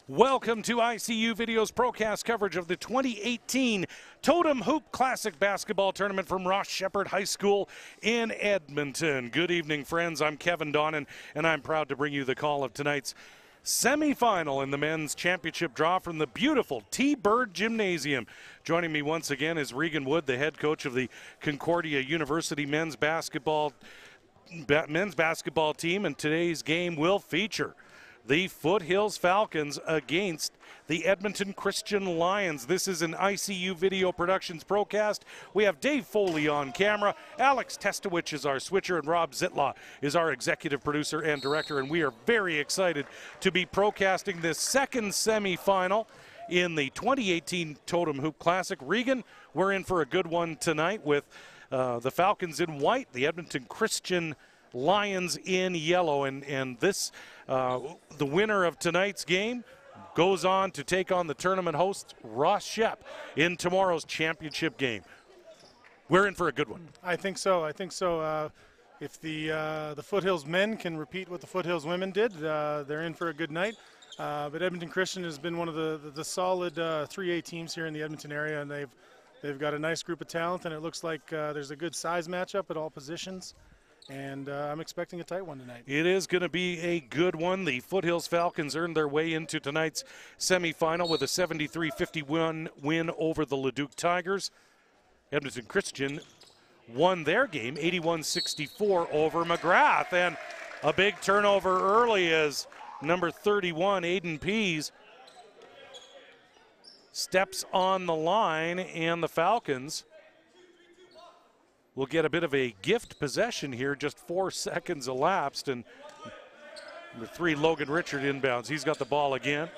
Welcome to ICU Video's Procast coverage of the 2018 Totem Hoop Classic Basketball Tournament from Ross Shepherd High School in Edmonton. Good evening, friends. I'm Kevin Donnan, and I'm proud to bring you the call of tonight's semifinal in the men's championship draw from the beautiful T-Bird Gymnasium. Joining me once again is Regan Wood, the head coach of the Concordia University men's basketball team, and today's game will feature the Foothills Falcons against the Edmonton Christian Lions. This is an ICU Video Productions Procast. We have Dave Foley on camera. Alex Testowich is our switcher, and Rob Zitlaw is our executive producer and director. And we are very excited to be procasting this second semifinal in the 2018 Totem Hoop Classic. Regan, we're in for a good one tonight with the Falcons in white, the Edmonton Christian Lions in yellow, and this the winner of tonight's game goes on to take on the tournament host Ross Shep in tomorrow's championship game. We're in for a good one. I think so. If the Foothills men can repeat what the Foothills women did, they're in for a good night. But Edmonton Christian has been one of the solid 3A teams here in the Edmonton area, and they've got a nice group of talent, and it looks like there's a good size matchup at all positions. And I'm expecting a tight one tonight. It is going to be a good one. The Foothills Falcons earned their way into tonight's semifinal with a 73-51 win over the Leduc Tigers. Edmonton Christian won their game 81-64 over McGrath. And a big turnover early as number 31, Aiden Pease, steps on the line, and the Falcons we'll get a bit of a gift possession here. Just 4 seconds elapsed, and number 3, Logan Richard, inbounds. He's got the ball again.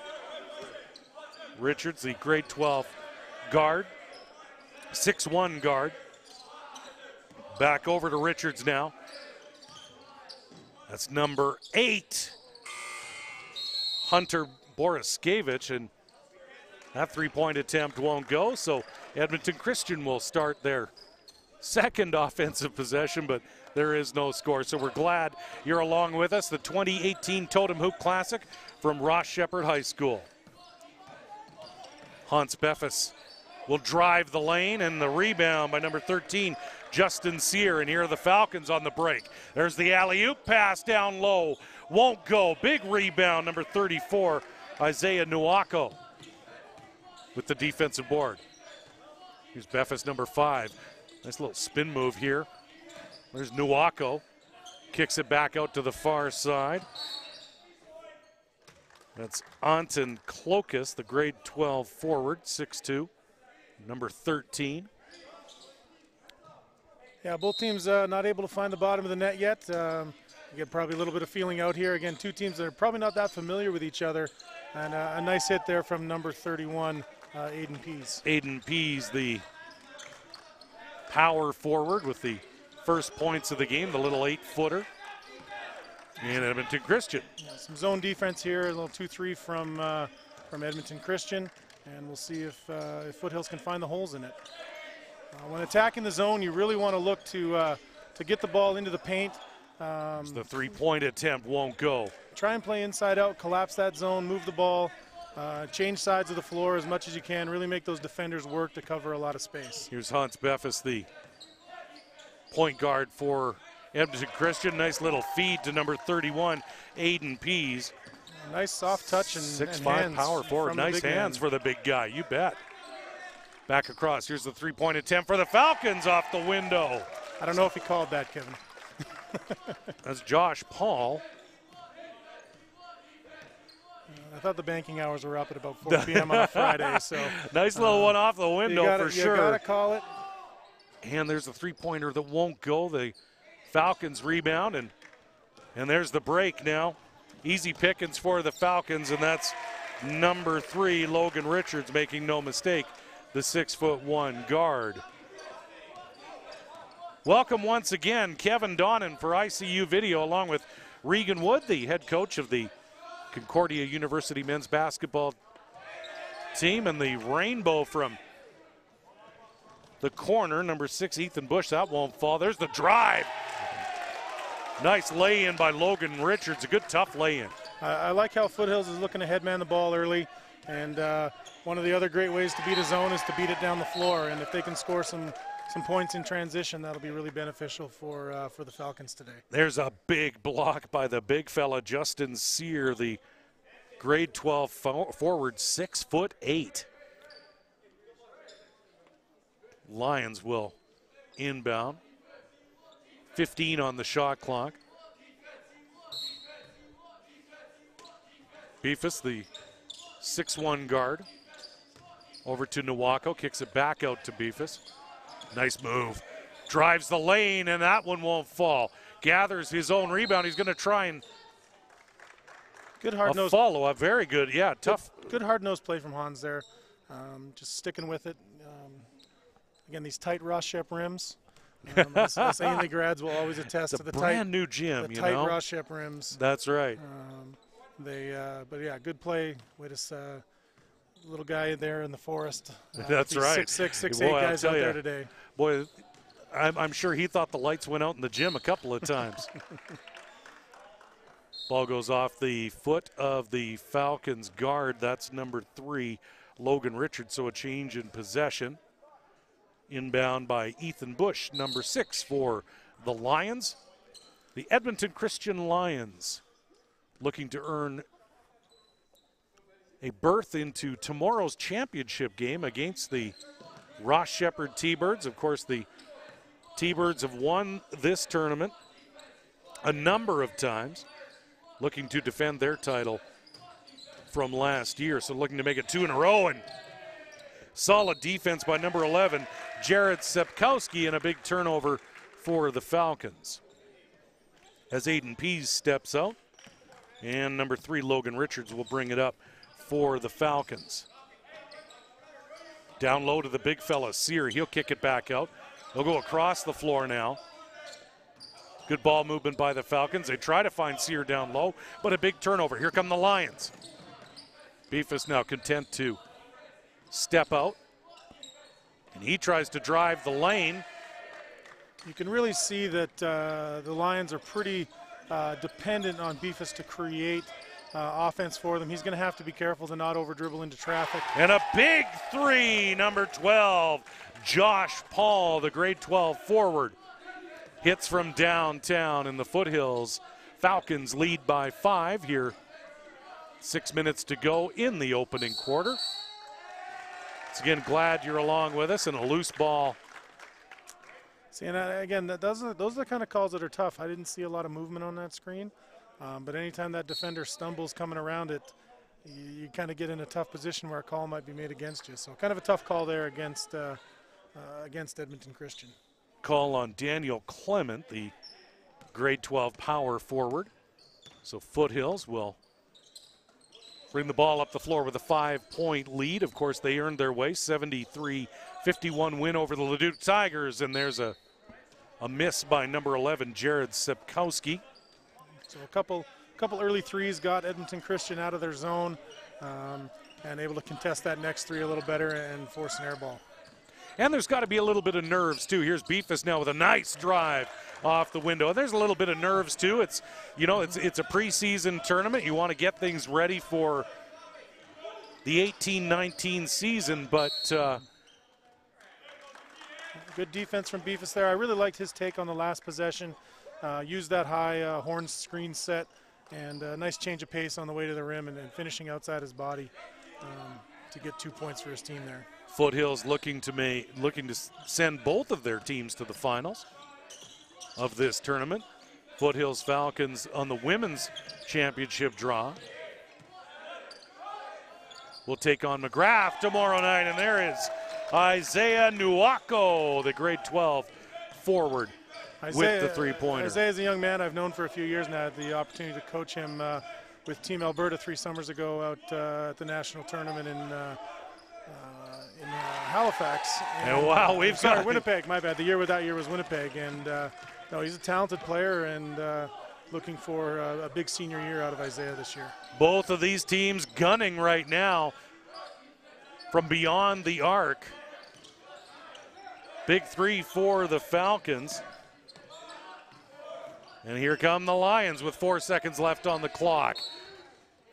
Richards, the grade 12 guard, 6'1" guard. Back over to Richards now. That's number 8, Hunter Boriskevich, and that three-point attempt won't go, so Edmonton Christian will start their second offensive possession, but there is no score. So we're glad you're along with us. The 2018 Totem Hoop Classic from Ross Shepherd High School. Hans Beffes will drive the lane, and the rebound by number 13, Justin Sear. And here are the Falcons on the break. There's the alley-oop pass down low. Won't go. Big rebound, number 34, Isaiah Nuako with the defensive board. Here's Beffes, number 5. Nice little spin move here. There's Nuako. Kicks it back out to the far side. That's Anton Klokas, the grade 12 forward, 6'2", number 13. Yeah, both teams not able to find the bottom of the net yet. You get probably a little bit of feeling out here. Again, two teams that are probably not that familiar with each other. And a nice hit there from number 31, Aiden Pease. Aiden Pease, the power forward with the first points of the game, the little 8-footer. And Edmonton Christian. Yeah, some zone defense here, a little 2-3 from Edmonton Christian, and we'll see if Foothills can find the holes in it. When attacking the zone, you really want to look to get the ball into the paint. The three-point attempt won't go. Try and play inside out, collapse that zone, move the ball, change sides of the floor as much as you can, really make those defenders work to cover a lot of space. Here's Hans Beffes, the point guard for Edmonton Christian. Nice little feed to number 31, Aiden Pease. Nice soft touch and 6'5" power forward. Nice hands for the big guy, you bet. Back across. Here's the three-point attempt for the Falcons off the window. I don't know if he called that, Kevin. That's Josh Paul. I thought the banking hours were up at about 4 p.m. on a Friday. So nice little one off the window for sure. You got to call it. And there's a three-pointer that won't go. The Falcons rebound, and there's the break now. Easy pickings for the Falcons, and that's number 3, Logan Richards, making no mistake, the 6'1" guard. Welcome once again, Kevin Donnan for ICU Video, along with Regan Wood, the head coach of the Concordia University men's basketball team, and the rainbow from the corner, number 6, Ethan Bush. That won't fall. There's the drive. Nice lay-in by Logan Richards. A good tough lay-in. I like how Foothills is looking to headman the ball early, and one of the other great ways to beat a zone is to beat it down the floor, and if they can score some points in transition, that'll be really beneficial for the Falcons today. There's a big block by the big fella, Justin Sear, the grade 12 forward, 6'8". Lions will inbound. 15 on the shot clock. Beefus, the 6'1" guard, over to Nawako, kicks it back out to Beefus. Nice move. Drives the lane, and that one won't fall. Gathers his own rebound. He's going to try and good hard-nosed follow-up. Very good. Yeah, tough. Good hard-nosed play from Hans there. Just sticking with it. Again, these tight Ross-Shep rims. Us Ainley grads will always attest to the brand new gym, the tight Ross-Shep rims. That's right. But yeah, good play. With this little guy there in the forest. That's right. 6'6", 6'8" guys out there today. Boy, I'm sure he thought the lights went out in the gym a couple of times. Ball goes off the foot of the Falcons guard. That's number 3, Logan Richards. So a change in possession. Inbound by Ethan Bush, number 6 for the Lions. The Edmonton Christian Lions looking to earn a berth into tomorrow's championship game against the Ross Shepherd T-Birds. Of course, the T-Birds have won this tournament a number of times, looking to defend their title from last year. So looking to make it 2 in a row, and solid defense by number 11, Jared Sepkowski, and a big turnover for the Falcons. As Aiden Pease steps out, and number 3, Logan Richards, will bring it up for the Falcons. Down low to the big fella, Sear. He'll kick it back out. They'll go across the floor now. Good ball movement by the Falcons. They try to find Sear down low, but a big turnover. Here come the Lions. Beefus now content to step out, and he tries to drive the lane. You can really see that the Lions are pretty dependent on Beefus to create offense for them. He's going to have to be careful to not over-dribble into traffic. And a big 3, number 12, Josh Paul, the grade 12 forward. Hits from downtown in the Foothills. Falcons lead by 5 here. 6 minutes to go in the opening quarter. Once again, glad you're along with us, and a loose ball. See, and again, those are the kind of calls that are tough. I didn't see a lot of movement on that screen, but anytime that defender stumbles coming around it, you kind of get in a tough position where a call might be made against you. So kind of a tough call there against Edmonton Christian. Call on Daniel Clement, the grade 12 power forward. So Foothills will bring the ball up the floor with a 5-point lead. Of course, they earned their way, 73-51 win over the Leduc Tigers, and there's a miss by number 11, Jared Sepkowski. So a couple early threes got Edmonton Christian out of their zone, and able to contest that next 3 a little better and force an air ball. And there's got to be a little bit of nerves, too. Here's Beefus now with a nice drive off the window. And there's a little bit of nerves, too. It's a preseason tournament. You want to get things ready for the 18-19 season, but good defense from Beefus there. I really liked his take on the last possession. Used that high horn screen set, and a nice change of pace on the way to the rim, and finishing outside his body to get 2 points for his team there. Foothills looking to send both of their teams to the finals of this tournament. Foothills Falcons on the women's championship draw will take on McGrath tomorrow night, and there is Isaiah Nuako, the grade 12 forward, with the 3-pointer. Isaiah's a young man I've known for a few years now. I had the opportunity to coach him with Team Alberta 3 summers ago out at the national tournament in Halifax. And wow, Winnipeg, my bad. The year that year was Winnipeg. And no, he's a talented player, and looking for a big senior year out of Isaiah this year. Both of these teams gunning right now from beyond the arc. Big 3 for the Falcons. And here come the Lions with 4 seconds left on the clock.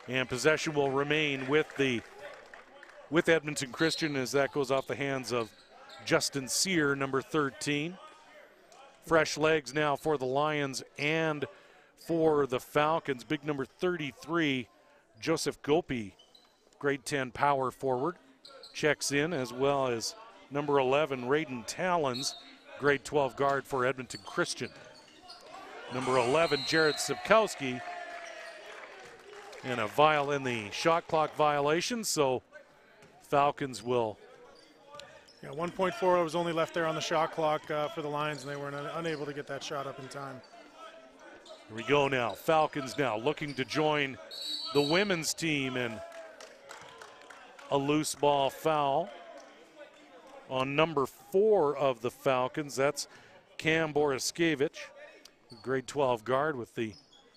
And possession will remain with Edmonton Christian as that goes off the hands of Justin Sear, number 13. Fresh legs now for the Lions and for the Falcons. Big number 33, Joseph Gopi, grade 10 power forward, checks in, as well as number 11, Raiden Talons, grade 12 guard for Edmonton Christian. Number 11, Jared Sipkowski, and in the shot clock violation, so Falcons will. Yeah, 1.4 was only left there on the shot clock for the Lions, and they were unable to get that shot up in time. Here we go now. Falcons now looking to join the women's team in a loose ball foul on number 4 of the Falcons. That's Cam Boriskevich, grade 12 guard, with the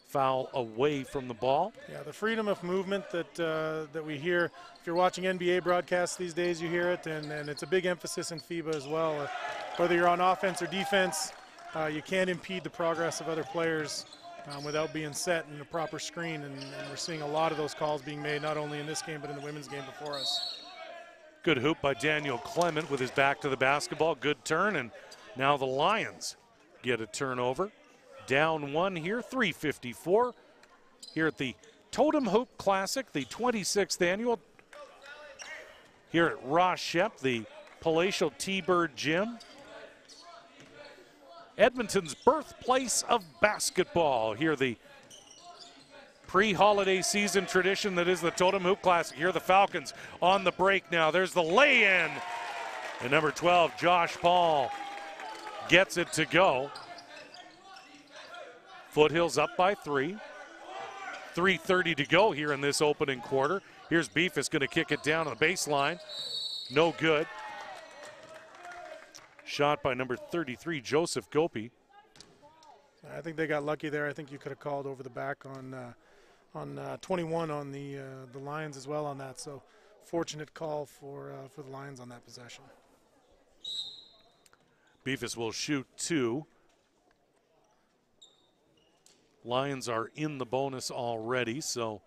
foul away from the ball. Yeah, the freedom of movement that we hear. If you're watching NBA broadcasts these days, you hear it, and it's a big emphasis in FIBA as well. Whether you're on offense or defense, you can't impede the progress of other players without being set in a proper screen, and we're seeing a lot of those calls being made, not only in this game but in the women's game before us. Good hoop by Daniel Clement with his back to the basketball. Good turn, and now the Lions get a turnover. Down 1 here, 3:54 here at the Totem Hoop Classic, the 26th annual here at Ross Shep, the palatial T-Bird Gym. Edmonton's birthplace of basketball. Here the pre-holiday season tradition that is the Totem Hoop Classic. Here the Falcons on the break now. There's the lay-in. And number 12, Josh Paul, gets it to go. Foothills up by 3. 3:30 to go here in this opening quarter. Here's Beefus going to kick it down on the baseline. No good. Shot by number 33, Joseph Gopi. I think they got lucky there. I think you could have called over the back on 21 on the Lions as well on that. So fortunate call for the Lions on that possession. Beefus will shoot 2. Lions are in the bonus already, so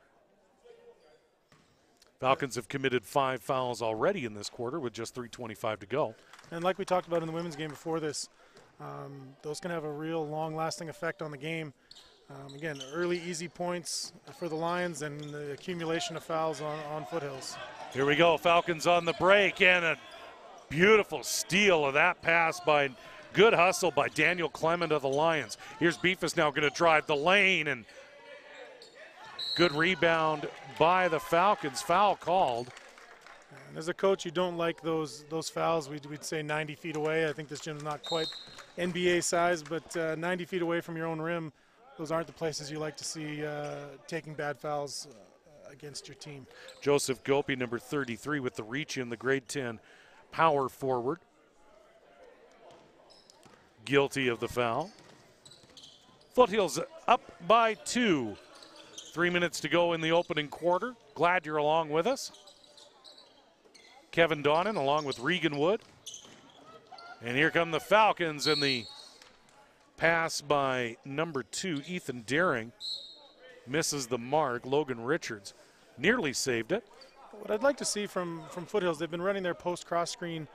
Falcons have committed 5 fouls already in this quarter with just 3:25 to go. And like we talked about in the women's game before this, those can have a real long-lasting effect on the game. Again, early easy points for the Lions and the accumulation of fouls on Foothills. Here we go, Falcons on the break, and a beautiful steal of that pass by good hustle by Daniel Clement of the Lions. Here's Beefus now going to drive the lane, and good rebound by the Falcons. Foul called. And as a coach, you don't like those fouls. We'd say 90 feet away. I think this gym's not quite NBA size, but 90 feet away from your own rim, those aren't the places you like to see taking bad fouls against your team. Joseph Gopi, number 33, with the reach in, the grade 10 power forward. Guilty of the foul. Foothills up by 2. 3 minutes to go in the opening quarter. Glad you're along with us. Kevin Donnan along with Regan Wood. And here come the Falcons, and the pass by number 2, Ethan Daring, misses the mark. Logan Richards nearly saved it. What I'd like to see from Foothills, they've been running their post cross screen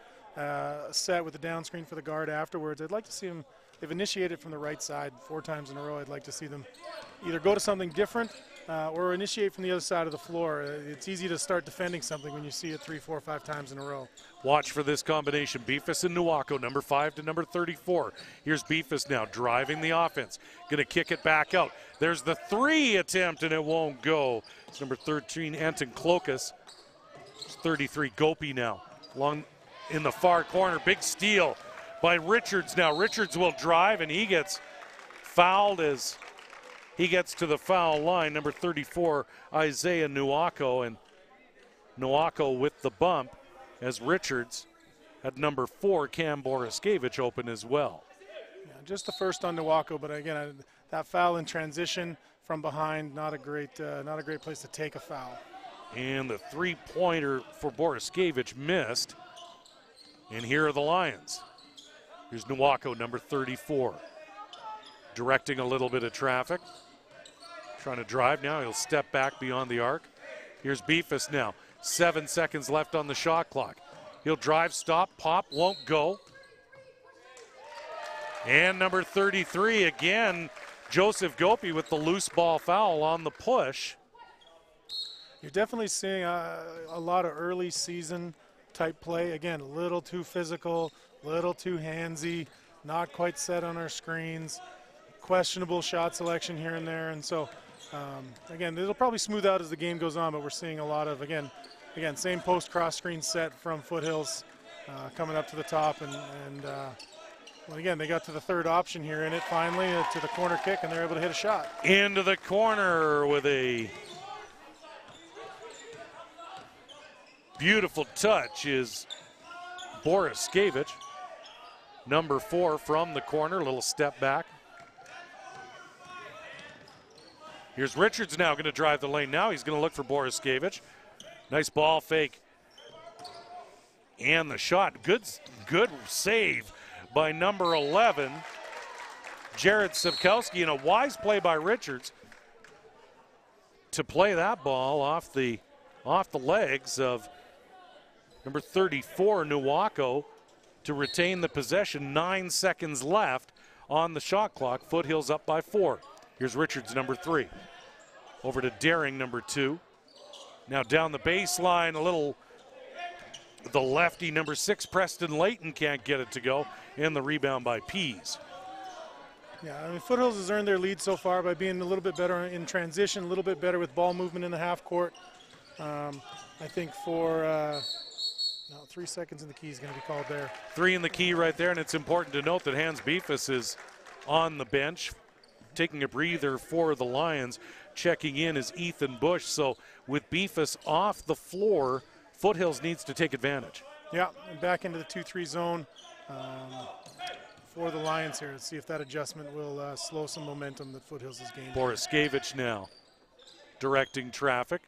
set with the down screen for the guard afterwards. I'd like to see them, they've initiated from the right side 4 times in a row. I'd like to see them either go to something different or initiate from the other side of the floor. It's easy to start defending something when you see it 3, 4, 5 times in a row. Watch for this combination. Beefus and Nuwako, number 5 to number 34. Here's Beefus now driving the offense. Going to kick it back out. There's the 3 attempt, and it won't go. It's number 13, Anton Klokas. It's 33, Gopi now. Long in the far corner. Big steal by Richards now. Richards will drive, and he gets fouled as he gets to the foul line. Number 34, Isaiah Nuwako, and Nuwako with the bump as Richards at number 4, Cam Boriskevich, open as well. Yeah, just the first on Nuwako, but again, that foul in transition from behind, not a great place to take a foul. And the 3-pointer for Boriskevich missed. And here are the Lions. Here's Nuwako, number 34, directing a little bit of traffic. Trying to drive now. He'll step back beyond the arc. Here's Beefus now. 7 seconds left on the shot clock. He'll drive, stop, pop, won't go. And number 33 again, Joseph Gopi with the loose ball foul on the push. You're definitely seeing a lot of early season type play. Again, a little too physical, a little too handsy, not quite set on our screens, questionable shot selection here and there. And so, again, it'll probably smooth out as the game goes on, but we're seeing a lot of, again, same post cross screen set from Foothills coming up to the top. Well, again, they got to the third option here in it finally to the corner kick, and they're able to hit a shot. Into the corner with a beautiful touch is Boris Skavich. Number 4 from the corner, little step back. Here's Richards now going to drive the lane now. He's going to look for Boris Skavich. Nice ball fake. And the shot, good save by number 11, Jared Sapkowski, and a wise play by Richards to play that ball off the legs of number 34, Nuwako, to retain the possession. 9 seconds left on the shot clock. Foothills up by 4. Here's Richards, number 3. Over to Daring, number 2. Now down the baseline, the lefty, number 6, Preston Layton, can't get it to go. And the rebound by Pease. Yeah, I mean, Foothills has earned their lead so far by being a little bit better in transition, a little bit better with ball movement in the half court. I think for 3 seconds in the key is going to be called there. 3 in the key right there, and it's important to note that Hans Beefus is on the bench, taking a breather for the Lions. Checking in is Ethan Bush. So with Beefus off the floor, Foothills needs to take advantage. Yeah, and back into the 2-3 zone for the Lions here. Let's see if that adjustment will slow some momentum that Foothills is gaining. Boris Skavich now directing traffic.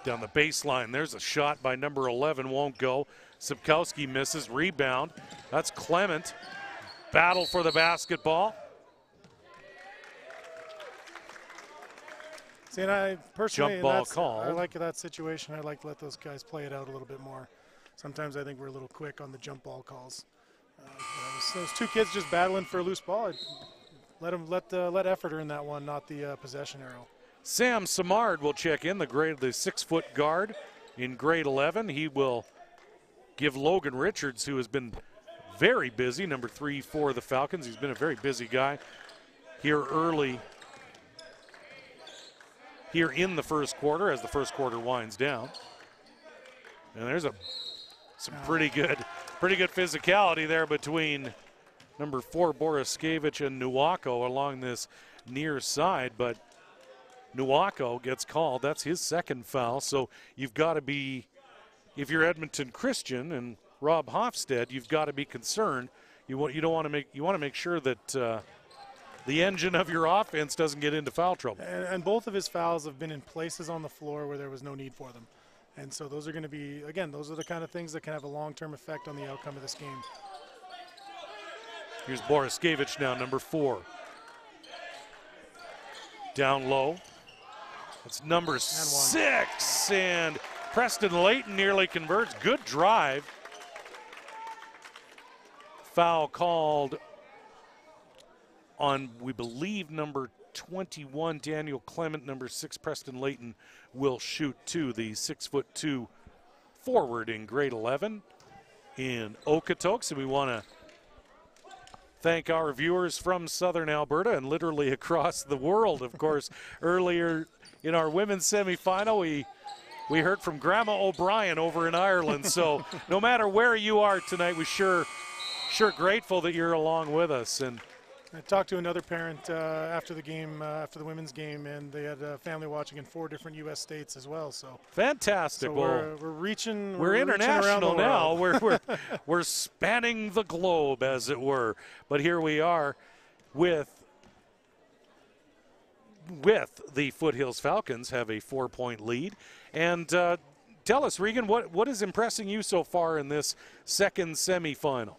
Down the baseline, there's a shot by number 11, won't go. Sapkowski misses, rebound. That's Clement. Battle for the basketball. See, and I personally, jump ball call. I like that situation. I like to let those guys play it out a little bit more. Sometimes I think we're a little quick on the jump ball calls. Those 2 kids just battling for a loose ball. Let effort earn that one, not the possession arrow. Sam Samard will check in, the 6-foot guard in grade 11. He will give Logan Richards, who has been very busy, number 3 for the Falcons. He's been a very busy guy here early, here in the first quarter as the first quarter winds down. And there's some pretty good physicality there between number 4 Boris Skavich and Nuwako along this near side, but Nuwako gets called. That's his second foul. So you've got to be, if you're Edmonton Christian and Rob Hofstede, you've got to be concerned. You want to make sure that the engine of your offense doesn't get into foul trouble. And both of his fouls have been in places on the floor where there was no need for them. And so those are going to be, again, those are the kind of things that can have a long-term effect on the outcome of this game. Here's Boris Skavich now, number 4. Down low. It's number 6, and Preston Layton nearly converts. Good drive. Foul called on, we believe, number 21, Daniel Clement. Number 6, Preston Layton, will shoot 2. The 6'2" forward in grade 11 in Okotoks. So we want to thank our viewers from Southern Alberta and literally across the world. Of course, earlier in our women's semifinal, we heard from Grandma O'Brien over in Ireland. So no matter where you are tonight, we're sure grateful that you're along with us. And I talked to another parent after the game, after the women's game, and they had a family watching in 4 different U.S. states as well. So fantastic. So we're reaching. We're international now. We're we're spanning the globe, as it were. But here we are with the Foothills Falcons have a 4-point lead. And tell us, Regan, what is impressing you so far in this second semifinal?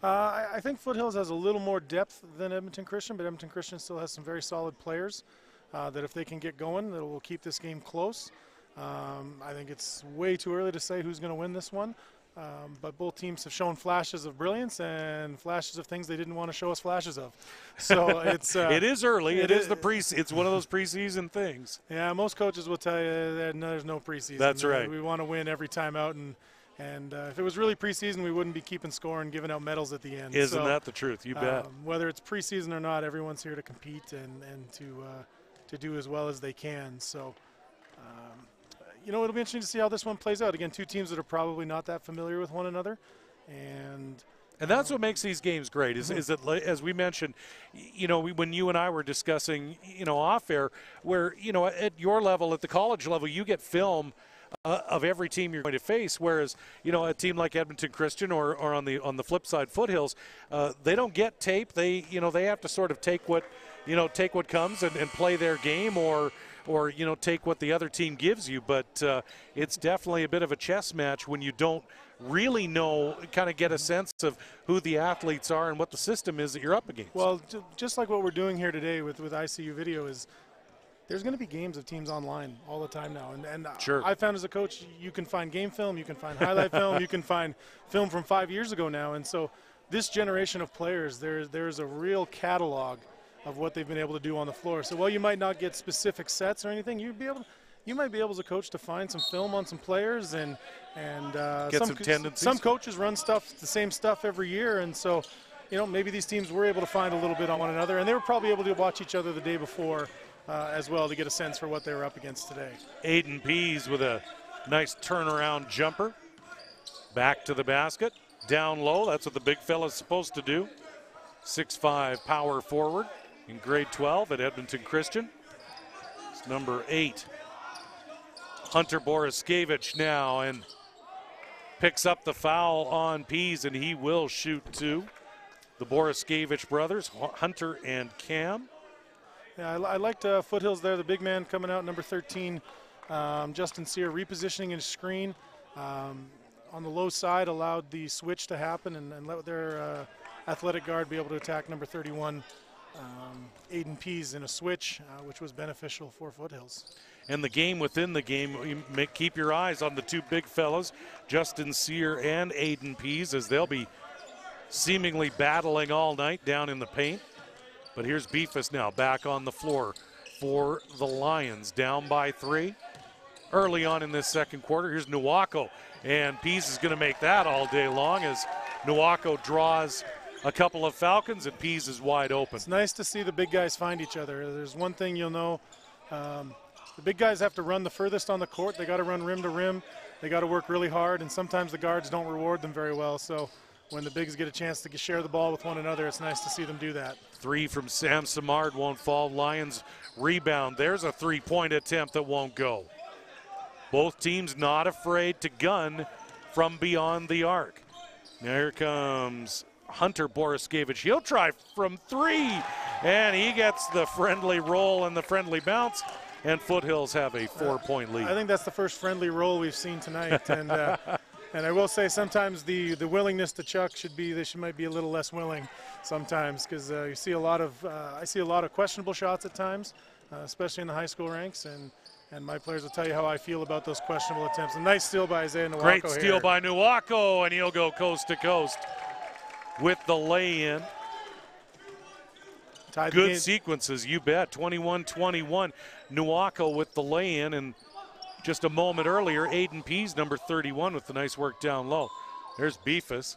I think Foothills has a little more depth than Edmonton Christian, but Edmonton Christian still has some very solid players. that if they can get going, that will keep this game close. I think it's way too early to say who's going to win this one. But both teams have shown flashes of brilliance and flashes of things they didn't want to show us flashes of. So it's it is early. It is the it's one of those preseason things. Yeah, most coaches will tell you that there's no preseason. That's right. We want to win every time out, and if it was really preseason, we wouldn't be keeping score and giving out medals at the end. Isn't that the truth? You bet. Whether it's preseason or not, everyone's here to compete and to do as well as they can. So. It'll be interesting to see how this one plays out. Again, two teams that are probably not that familiar with one another. And that's what makes these games great is that, as we mentioned, when you and I were discussing, off air, where, at your level, at the college level, you get film of every team you're going to face, whereas, a team like Edmonton Christian or on the flip side, Foothills, they don't get tape. They have to sort of take what comes and play their game or take what the other team gives you. But it's definitely a bit of a chess match when you don't really know, kind of get a sense of who the athletes are and what the system is that you're up against. Well, just like what we're doing here today with ICU Video is there's going to be games of teams online all the time now. And sure. I found as a coach, you can find game film, you can find highlight film, you can find film from 5 years ago now. And so this generation of players, there's a real catalog of what they've been able to do on the floor. So while you might not get specific sets or anything, you might be able as a coach to find some film on some players and get some tendencies. Some coaches run the same stuff every year, and so maybe these teams were able to find a little bit on one another, and they were probably able to watch each other the day before as well to get a sense for what they were up against today. Aiden Pease with a nice turnaround jumper, back to the basket, down low. That's what the big fella's supposed to do. 6'5" power forward in grade 12 at Edmonton Christian. It's number 8. Hunter Boriskevich now, and picks up the foul on Pease, and he will shoot two. The Boriskevich brothers, Hunter and Cam. Yeah, I liked Foothills there, the big man coming out, number 13, Justin Sear, repositioning his screen. On the low side, allowed the switch to happen and let their athletic guard be able to attack number 31, Aiden Pease, in a switch, which was beneficial for Foothills. And the game within the game, keep your eyes on the two big fellas, Justin Sear and Aiden Pease, as they'll be seemingly battling all night down in the paint. But here's Beefus now back on the floor for the Lions, down by 3. Early on in this second quarter, here's Nuwako, and Pease is going to make that all day long as Nuwako draws a couple of Falcons and Pease is wide open. It's nice to see the big guys find each other. There's one thing you'll know. The big guys have to run the furthest on the court. They got to run rim to rim. They got to work really hard, and sometimes the guards don't reward them very well. So when the bigs get a chance to share the ball with one another, it's nice to see them do that. 3 from Sam Samard won't fall. Lions rebound. There's a three-point attempt that won't go. Both teams not afraid to gun from beyond the arc. Now here comes Hunter Boriskevich. He'll try from 3, and he gets the friendly roll and the friendly bounce, and Foothills have a 4-point lead. I think that's the first friendly roll we've seen tonight, and I will say sometimes the willingness to chuck might be a little less willing sometimes, because you see I see a lot of questionable shots at times, especially in the high school ranks, and my players will tell you how I feel about those questionable attempts. A nice steal by Isaiah Nuwako. Great steal by Nuwako, and he'll go coast to coast with the lay-in. Good sequences, you bet. 21-21. Nuwako with the lay-in, and just a moment earlier, Aiden Pease, number 31, with the nice work down low. There's Beefus.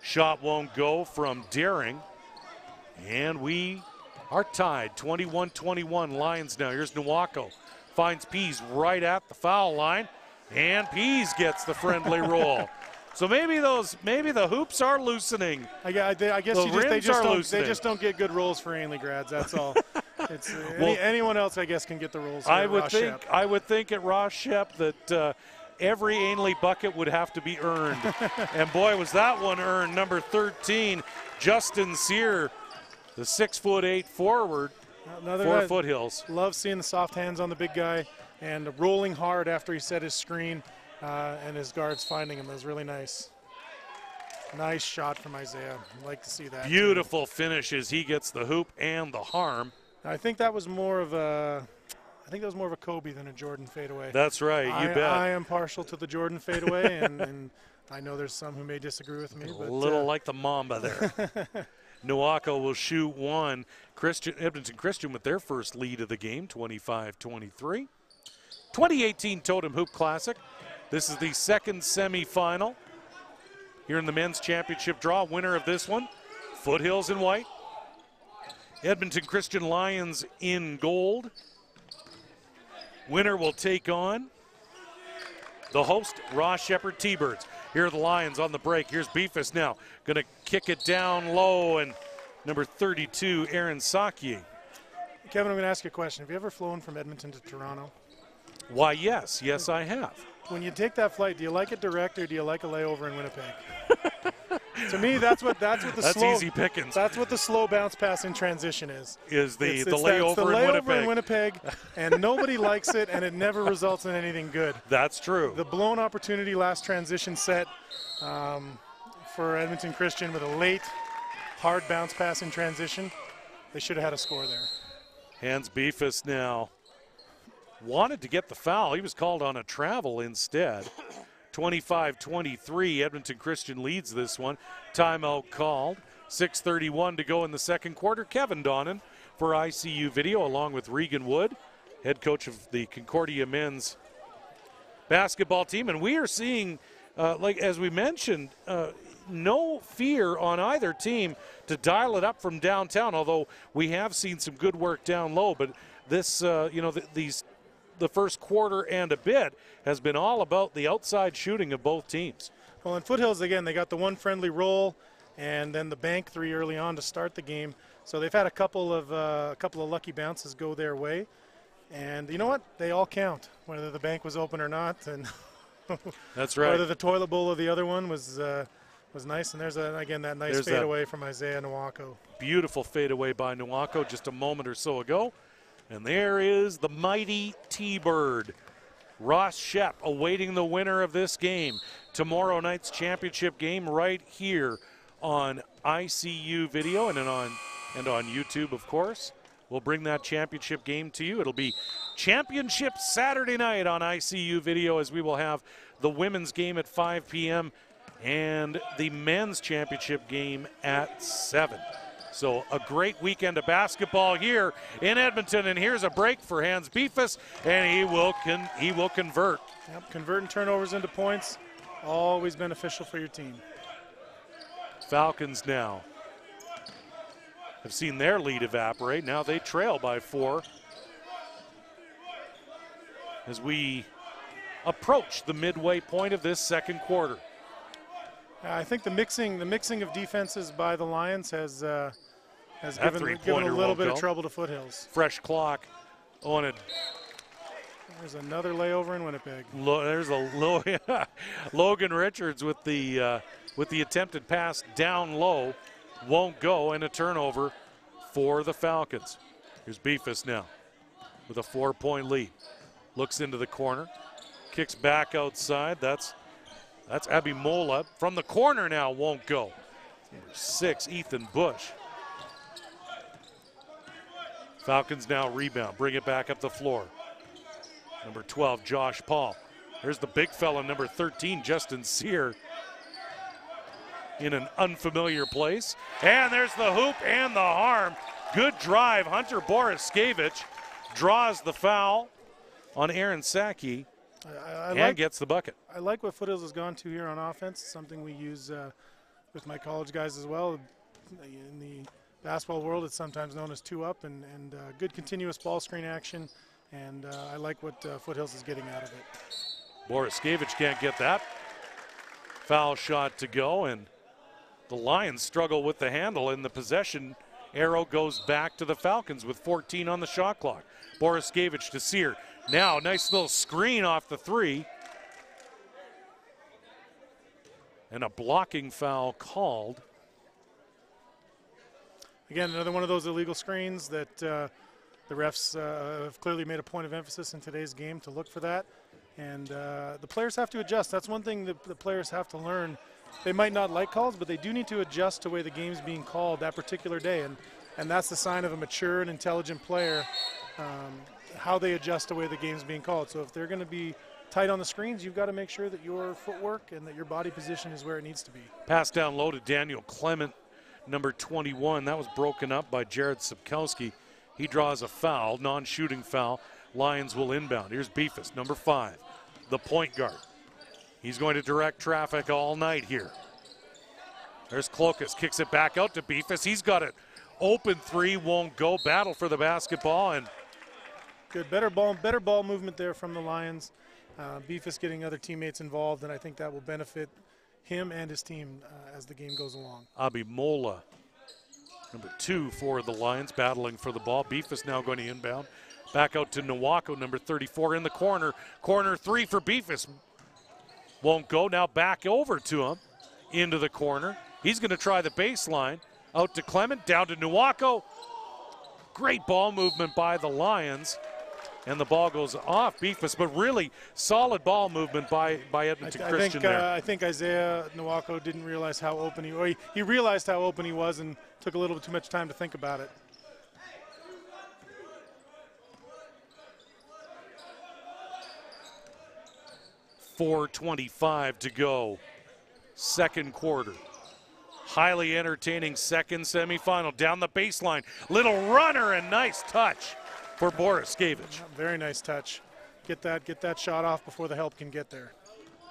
Shot won't go from Daring, and we are tied. 21-21 Lions now. Here's Nuwako. Finds Pease right at the foul line, and Pease gets the friendly roll. So maybe the hoops are loosening. I guess they just don't get good rolls for Ainley grads. That's all. It's anyone else, I guess, can get the rolls. I would think at Ross Shep that every Ainley bucket would have to be earned, and boy, was that one earned. Number 13, Justin Sear, the 6'8" forward for Foothills. Love seeing the soft hands on the big guy and rolling hard after he set his screen. And his guards finding him. That was really nice. Nice shot from Isaiah. I'd like to see that. Beautiful finish as he gets the hoop and the harm. I think that was more of a Kobe than a Jordan fadeaway. That's right, you bet. I am partial to the Jordan fadeaway, and I know there's some who may disagree with me. A but, little like the Mamba there. Nowako will shoot one. Edmonton Christian with their first lead of the game, 25-23. 2018 Totem Hoop Classic. This is the second semifinal here in the men's championship draw. Winner of this one, Foothills in white. Edmonton Christian Lions in gold. Winner will take on the host, Ross Shepherd T-Birds. Here are the Lions on the break. Here's Beefus now. Going to kick it down low, and number 32, Aaron Sakier. Kevin, I'm going to ask you a question. Have you ever flown from Edmonton to Toronto? Why, yes. Yes, I have. When you take that flight, do you like it direct or do you like a layover in Winnipeg? To me, that's what easy pickings. That's what the slow bounce pass in transition is. It's the layover in Winnipeg, and nobody likes it, and it never results in anything good. That's true. The blown opportunity last transition set for Edmonton Christian with a late hard bounce pass in transition. They should have had a score there. Hans Beefus now wanted to get the foul. He was called on a travel instead. 25-23, Edmonton Christian leads this one. Timeout called. 6:31 to go in the second quarter. Kevin Donnan for ICU Video, along with Regan Wood, head coach of the Concordia men's basketball team. And we are seeing, like as we mentioned, no fear on either team to dial it up from downtown, although we have seen some good work down low. But this, the first quarter and a bit has been all about the outside shooting of both teams. Well, in Foothills, again, they got the one friendly roll and then the bank three early on to start the game. So they've had a couple of lucky bounces go their way. And you know what? They all count, whether the bank was open or not. And that's right. Whether the toilet bowl of the other one was nice. And there's, again, that nice fadeaway from Isaiah Nowako. Beautiful fadeaway by Nowako just a moment or so ago. And there is the mighty T-Bird. Ross Shep awaiting the winner of this game. Tomorrow night's championship game right here on ICU Video and on YouTube, of course. We'll bring that championship game to you. It'll be championship Saturday night on ICU Video, as we will have the women's game at 5 p.m. and the men's championship game at 7. So a great weekend of basketball here in Edmonton, and here's a break for Hans Beefus, and he will convert. Yep, converting turnovers into points, always beneficial for your team. Falcons now have seen their lead evaporate. Now they trail by 4 as we approach the midway point of this second quarter. I think the mixing of defenses by the Lions has given a little bit of trouble to Foothills. Fresh clock on it. There's another layover in Winnipeg. There's a Logan Richards with the attempted pass down low, won't go, and a turnover for the Falcons. Here's Beefus now with a 4-point lead. Looks into the corner, kicks back outside. That's Abimola from the corner now, won't go. Number 6, Ethan Bush. Falcons now rebound, bring it back up the floor. Number 12, Josh Paul. There's the big fella, number 13, Justin Sear, in an unfamiliar place. And there's the hoop and the harm. Good drive. Hunter Boriskevich draws the foul on Aaron Sakier and gets the bucket. I like what Foothills has gone to here on offense, something we use with my college guys as well. In the basketball world, it's sometimes known as 2-up, and good continuous ball screen action, and I like what Foothills is getting out of it. Boriskevich can't get that. Foul shot to go, and the Lions struggle with the handle, and the possession arrow goes back to the Falcons with 14 on the shot clock. Boriskevich to Sear. Now, nice little screen off the 3. And a blocking foul called. Again, another one of those illegal screens that the refs have clearly made a point of emphasis in today's game to look for that. And the players have to adjust. That's one thing that the players have to learn. They might not like calls, but they do need to adjust to the way the game's being called that particular day. And and that's the sign of a mature and intelligent player, how they adjust the way the game's being called. So if they're going to be tight on the screens, you've got to make sure that your footwork and that your body position is where it needs to be. Pass down low to Daniel Clement, number 21. That was broken up by Jared Sapkowski. He draws a foul, non-shooting foul. Lions will inbound. Here's Beefus, number 5, the point guard. He's going to direct traffic all night here. There's Clokas, kicks it back out to Beefus. He's got it. Open three, won't go. Battle for the basketball, and good, better ball movement there from the Lions. Beefus getting other teammates involved, and I think that will benefit him and his team as the game goes along. Abimola, number 2 for the Lions, battling for the ball. Beefus now going to inbound. Back out to Nowako, number 34 in the corner. Corner 3 for Beefus. Won't go. Now back over to him into the corner. He's going to try the baseline. Out to Clement, down to Nowako. Great ball movement by the Lions. And the ball goes off Beefus, but really solid ball movement by Edmonton Christian there. I think Isaiah Nowako didn't realize how open he realized how open he was and took a little bit too much time to think about it. .425 to go, second quarter. Highly entertaining second semifinal. Down the baseline, little runner and nice touch for Boriskevich. Very nice touch. Get that shot off before the help can get there.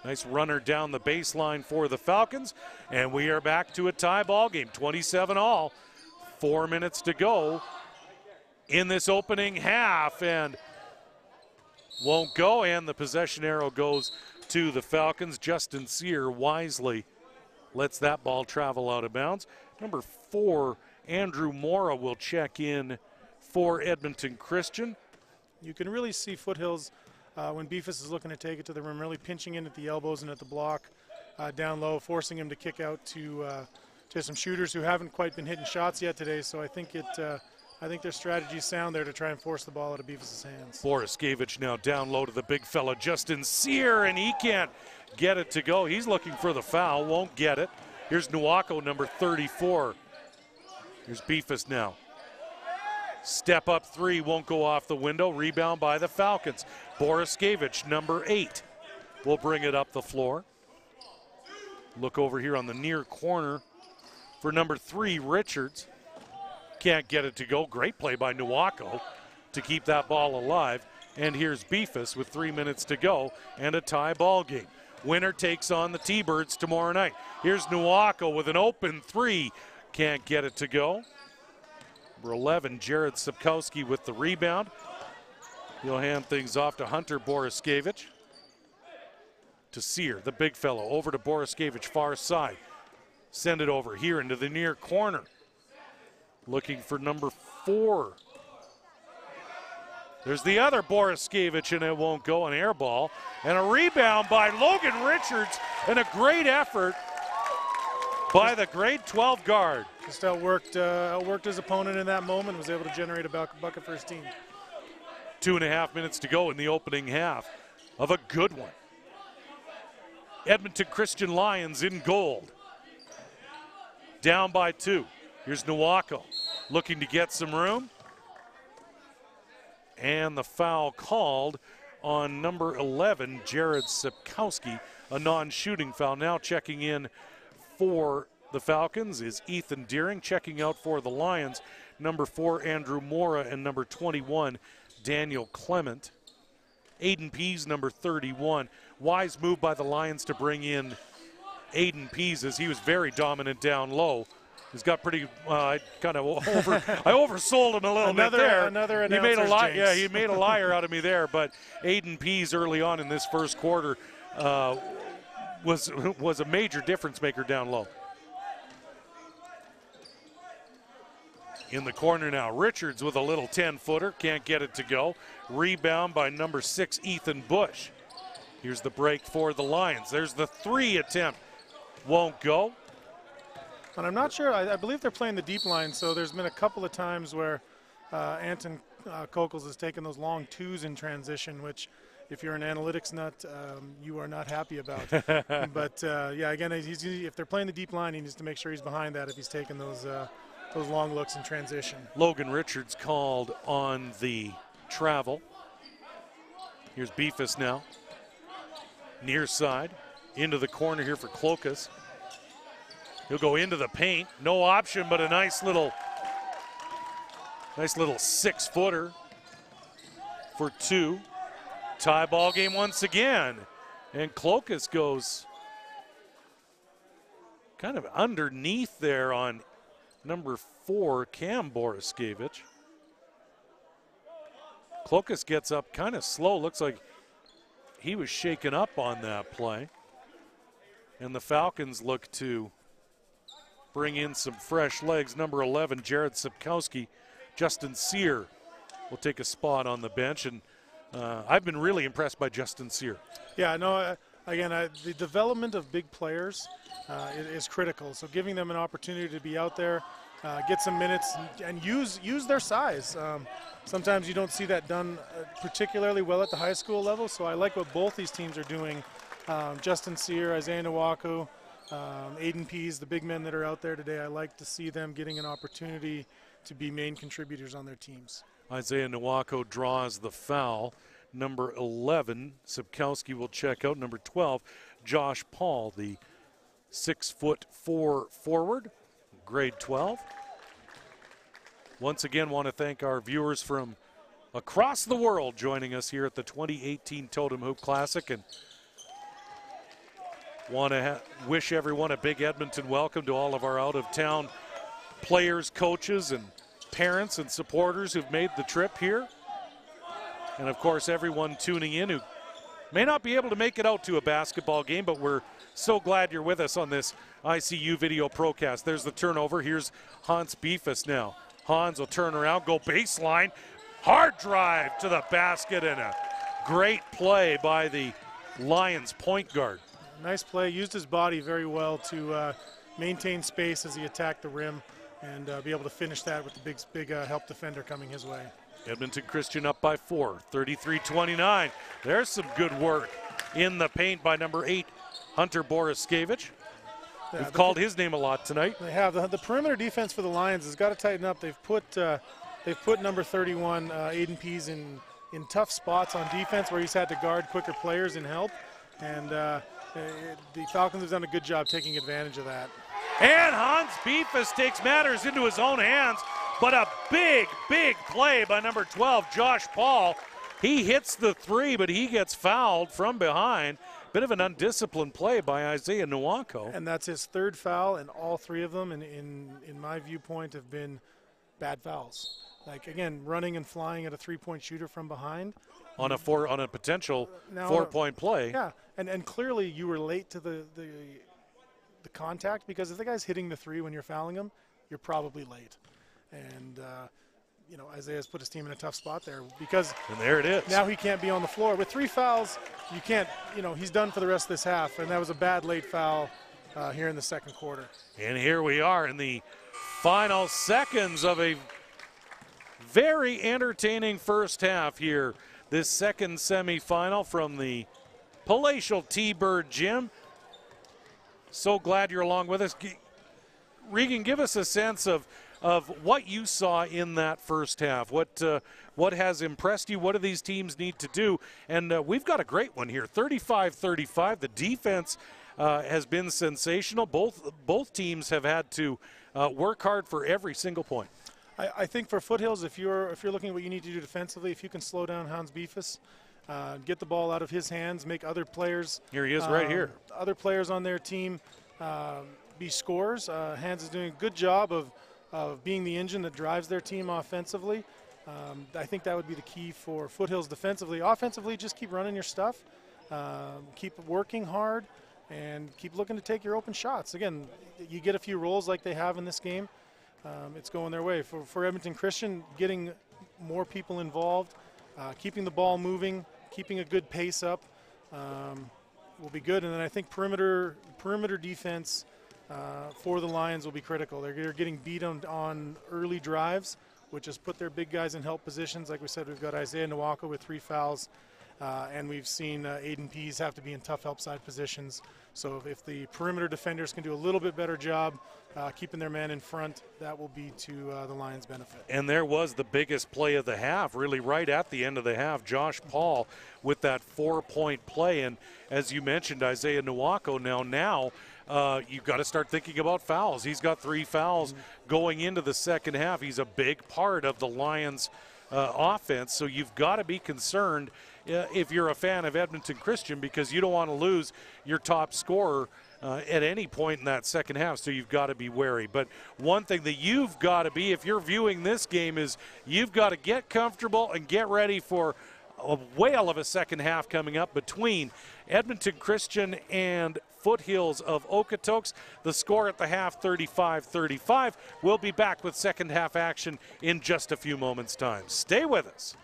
Nice runner down the baseline for the Falcons, and we are back to a tie ball game, 27-all. 4 minutes to go in this opening half, and won't go, and the possession arrow goes to the Falcons. Justin Sear wisely lets that ball travel out of bounds. Number 4, Andrew Mora will check in for Edmonton Christian. You can really see Foothills when Beefus is looking to take it to the rim, really pinching in at the elbows and at the block down low, forcing him to kick out to some shooters who haven't quite been hitting shots yet today. So I think their strategy is sound there to try and force the ball out of Beefus' hands. Boriskevich now down low to the big fella, Justin Sear, and he can't get it to go. He's looking for the foul, won't get it. Here's Nowako, number 34. Here's Beefus now. Step up three, won't go off the window. Rebound by the Falcons. Boriskevich, number 8, will bring it up the floor. Look over here on the near corner for number 3, Richards. Can't get it to go. Great play by Nowako to keep that ball alive. And here's Beefus with 3 minutes to go and a tie ball game. Winner takes on the T-Birds tomorrow night. Here's Nowako with an open 3. Can't get it to go. Number 11, Jared Sapkowski with the rebound. He'll hand things off to Hunter Boriskevich. To Sear, the big fellow, over to Boriskevich, far side. Send it over here into the near corner. Looking for number 4. There's the other Boriskevich, and it won't go. An air ball. And a rebound by Logan Richards, and a great effort by the grade 12 guard. Just outworked his opponent in that moment, was able to generate a bucket for his team. 2.5 minutes to go in the opening half of a good one. Edmonton Christian Lions in gold. Down by 2. Here's Nowako looking to get some room. And the foul called on number 11, Jared Sapkowski, a non-shooting foul. Now checking in for the Falcons is Ethan Deering. Checking out for the Lions, number 4, Andrew Mora, and number 21, Daniel Clement. Aiden Pease, number 31. Wise move by the Lions to bring in Aiden Pease, as he was very dominant down low. He's got pretty, I oversold him a little bit there. Another he made he made a liar out of me there. But Aiden Pease early on in this first quarter was a major difference maker down low. In the corner now, Richards with a little 10-footer, can't get it to go. Rebound by number 6, Ethan Bush. Here's the break for the Lions. There's the 3 attempt, won't go. And I'm not sure, I believe they're playing the deep line, so there's been a couple of times where Anton Kokels has taken those long 2s in transition, which if you're an analytics nut, you are not happy about. But yeah, again, if they're playing the deep line, he needs to make sure he's behind that if he's taking those long looks in transition. Logan Richards called on the travel. Here's Beefus now. Near side. Into the corner here for Clokas. He'll go into the paint. No option, but a nice little 6-footer for two. Tie ball game once again. And Clokas goes kind of underneath there on number 4, Cam Boriskevich. Clokas gets up kind of slow. Looks like he was shaken up on that play. And the Falcons look to bring in some fresh legs. Number 11, Jared Sapkowski. Justin Sear will take a spot on the bench. And I've been really impressed by Justin Sear. Yeah, no, again, the development of big players is critical. So giving them an opportunity to be out there, get some minutes, and use their size. Sometimes you don't see that done particularly well at the high school level. So I like what both these teams are doing. Justin Sear, Isaiah Nwako, Aiden Pease, the big men that are out there today. I like to see them getting an opportunity to be main contributors on their teams. Isaiah Nwako draws the foul. Number 11, Sapkowski will check out. Number 12, Josh Paul, the 6'4" forward, grade 12. Once again, want to thank our viewers from across the world joining us here at the 2018 Totem Hoop Classic, and want to wish everyone a big Edmonton welcome to all of our out-of-town players, coaches, and parents and supporters who've made the trip here. And of course, everyone tuning in who may not be able to make it out to a basketball game, but we're so glad you're with us on this ICU video procast. There's the turnover. Here's Hans Beefus now. Hans will turn around, go baseline, hard drive to the basket, and a great play by the Lions point guard. Nice play, used his body very well to maintain space as he attacked the rim and be able to finish that with the big help defender coming his way. Edmonton Christian up by 4, 33-29. There's some good work in the paint by number 8, Hunter Boriskevich. Yeah, we've called his name a lot tonight. They have. The perimeter defense for the Lions has got to tighten up. They've put number 31, Aiden Pease, in tough spots on defense where he's had to guard quicker players and help. And the Falcons have done a good job taking advantage of that. And Hans Beefus takes matters into his own hands, but a big play by number 12, Josh Paul. He hits the three, but he gets fouled from behind. Bit of an undisciplined play by Isaiah Nwako. And that's his third foul, and all three of them, in my viewpoint, have been bad fouls. Like, again, running and flying at a three-point shooter from behind. On a potential 4-point play. Yeah, and clearly you were late to the contact, because if the guy's hitting the three when you're fouling him, you're probably late. And Isaiah's put his team in a tough spot there, because and there it is. Now he can't be on the floor. With 3 fouls, you can't, he's done for the rest of this half, and that was a bad late foul here in the second quarter. And here we are in the final seconds of a very entertaining first half here. This second semifinal from the palatial T-Bird Gym. So glad you're along with us. Regan, give us a sense of what you saw in that first half. What has impressed you? What do these teams need to do? And we've got a great one here, 35-35. The defense has been sensational. Both teams have had to work hard for every single point. I think for Foothills, if you're looking at what you need to do defensively, if you can slow down Hans Beefus, get the ball out of his hands, make other players. Here he is right here. Other players on their team be scorers. Hans is doing a good job of being the engine that drives their team offensively. I think that would be the key for Foothills defensively. Offensively, just keep running your stuff, keep working hard, and keep looking to take your open shots. Again, you get a few rolls like they have in this game, it's going their way. For Edmonton Christian, getting more people involved, keeping the ball moving, keeping a good pace up will be good. And then I think perimeter defense for the Lions will be critical. They're getting beat on early drives, which has put their big guys in help positions. Like we said, we've got Isaiah Nwako with 3 fouls. and we've seen Aiden Pease have to be in tough help side positions. So if the perimeter defenders can do a little bit better job keeping their man in front, that will be to the Lions' benefit. And there was the biggest play of the half, really right at the end of the half. Josh Paul with that 4-point play. And as you mentioned, Isaiah Nwako now you've got to start thinking about fouls. He's got 3 fouls going into the second half. He's a big part of the Lions' offense, so you've got to be concerned if you're a fan of Edmonton Christian, because you don't want to lose your top scorer at any point in that second half, so you've got to be wary. But one thing that you've got to be, if you're viewing this game, is you've got to get comfortable and get ready for a whale of a second half coming up between Edmonton Christian and Foothills of Okotoks. The score at the half, 35-35. We'll be back with second half action in just a few moments' time. Stay with us.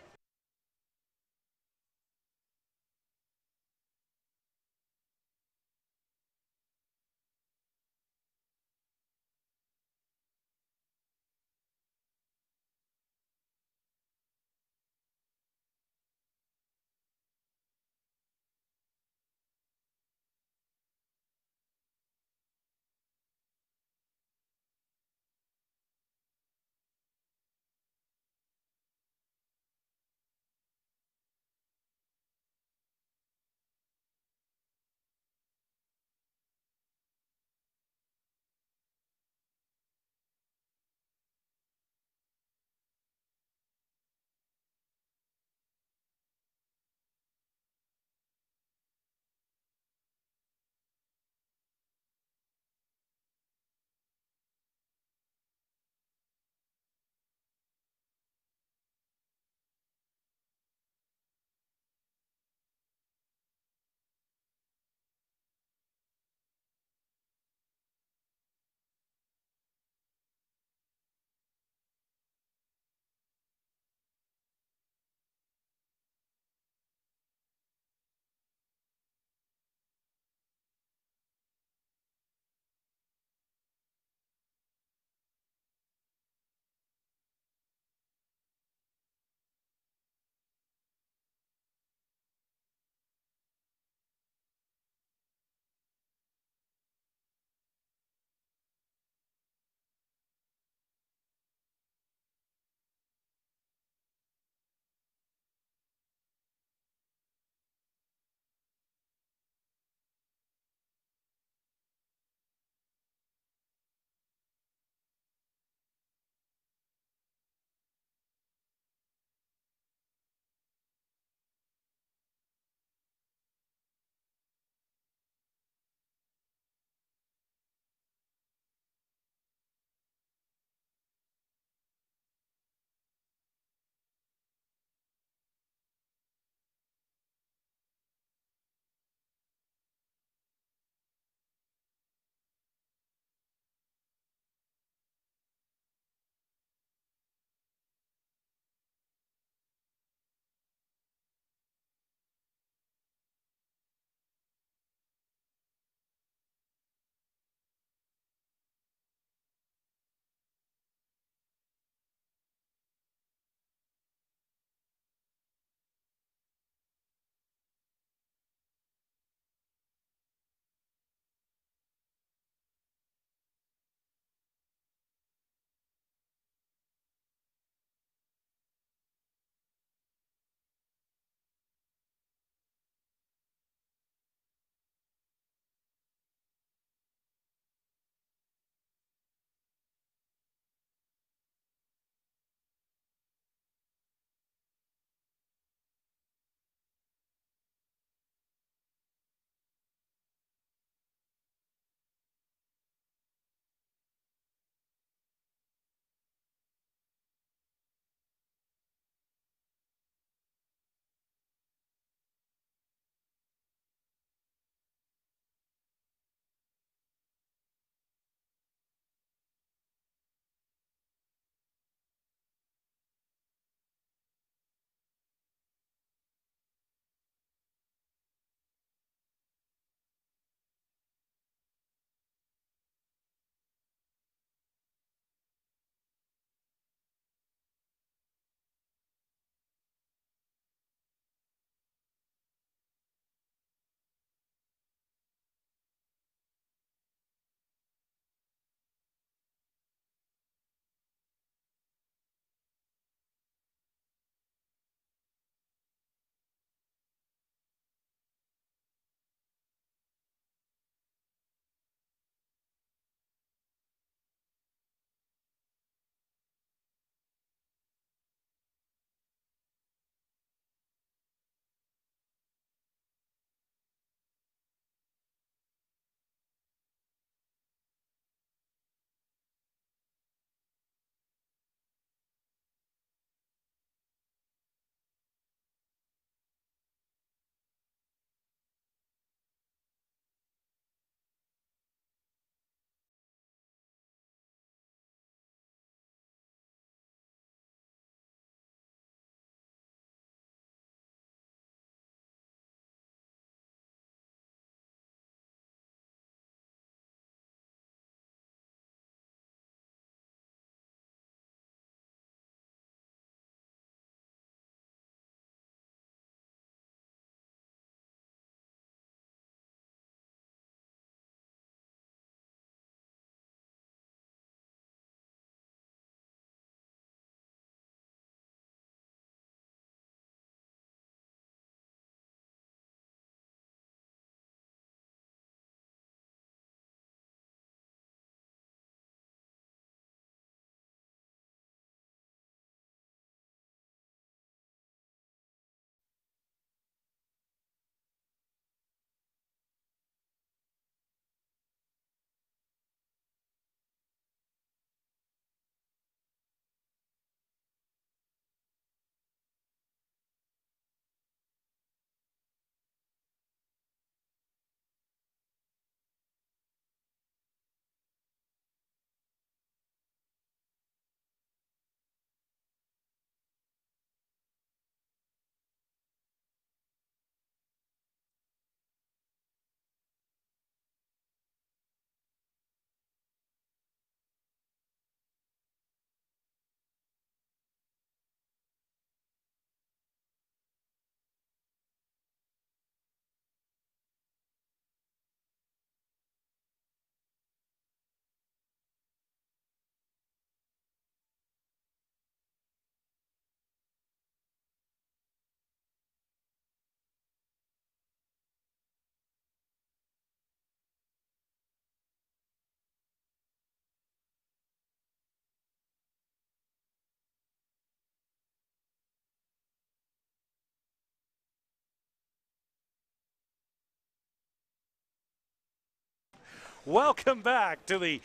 Welcome back to the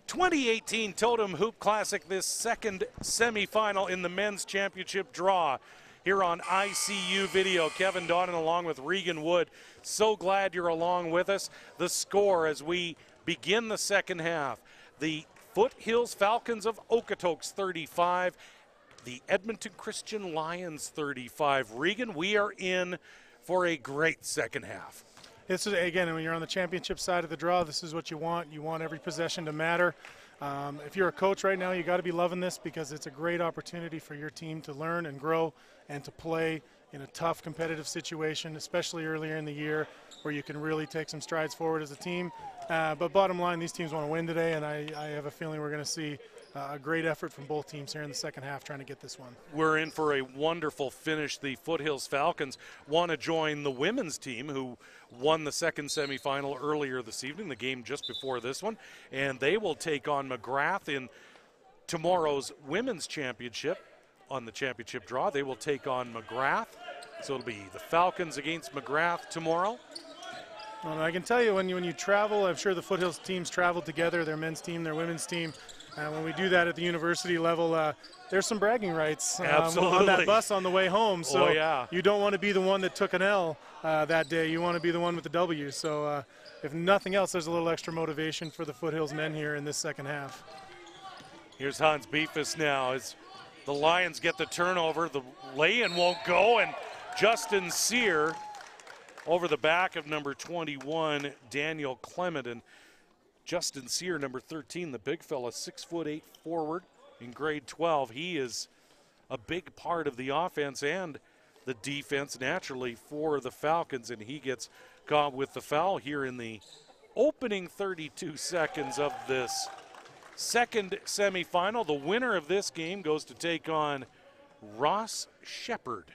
2018 Totem Hoop Classic, this second semifinal in the men's championship draw here on ICU Video. Kevin Donnan along with Regan Wood. So glad you're along with us. The score as we begin the second half. The Foothills Falcons of Okotoks 35, the Edmonton Christian Lions 35. Regan, we are in for a great second half. This is, again, when you're on the championship side of the draw, this is what you want. You want every possession to matter. If you're a coach right now, you got to be loving this because it's a great opportunity for your team to learn and grow and to play in a tough competitive situation, especially earlier in the year where you can really take some strides forward as a team. But bottom line, these teams want to win today, and I have a feeling we're going to see a great effort from both teams here in the second half trying to get this one. We're in for a wonderful finish. The Foothills Falcons want to join the women's team who won the second semifinal earlier this evening, the game just before this one, and they will take on McGrath in tomorrow's women's championship. On the championship draw, they will take on McGrath. So it'll be the Falcons against McGrath tomorrow. Well, I can tell you when you travel, I'm sure the Foothills teams travel together, their men's team, their women's team. When we do that at the university level, there's some bragging rights on that bus on the way home. So you don't want to be the one that took an L that day. You want to be the one with the W. So if nothing else, there's a little extra motivation for the Foothills men here in this second half. Here's Hans Beefus now as the Lions get the turnover. The lay-in won't go, and Justin Sear over the back of number 21, Daniel Clement. And Justin Sear, number 13, the big fella, 6'8" forward in grade 12. He is a big part of the offense and the defense naturally for the Falcons, and he gets caught with the foul here in the opening 32 seconds of this second semifinal. The winner of this game goes to take on Ross Shepherd,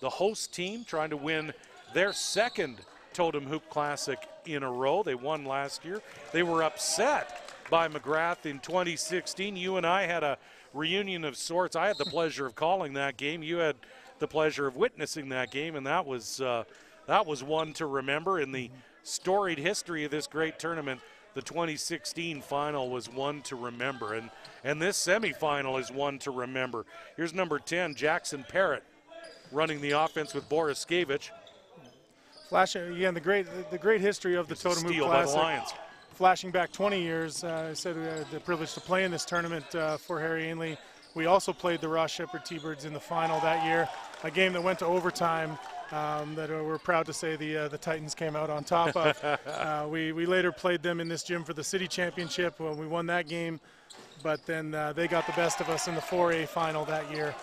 the host team, trying to win their second Totem Hoop Classic in a row. They won last year. They were upset by McGrath in 2016. You and I had a reunion of sorts. I had the pleasure of calling that game. You had the pleasure of witnessing that game, and that was one to remember in the storied history of this great tournament. The 2016 final was one to remember, and this semifinal is one to remember. Here's number 10, Jackson Parrott, running the offense with Boris Skavich. Flashing again, the great history of the Totem Hoop Classic. By the Lions. Flashing back 20 years, I said we had the privilege to play in this tournament for Harry Ainley. We also played the Ross Shepherd T-Birds in the final that year, a game that went to overtime. That we're proud to say the Titans came out on top of. We later played them in this gym for the city championship when we won that game, but then they got the best of us in the 4A final that year.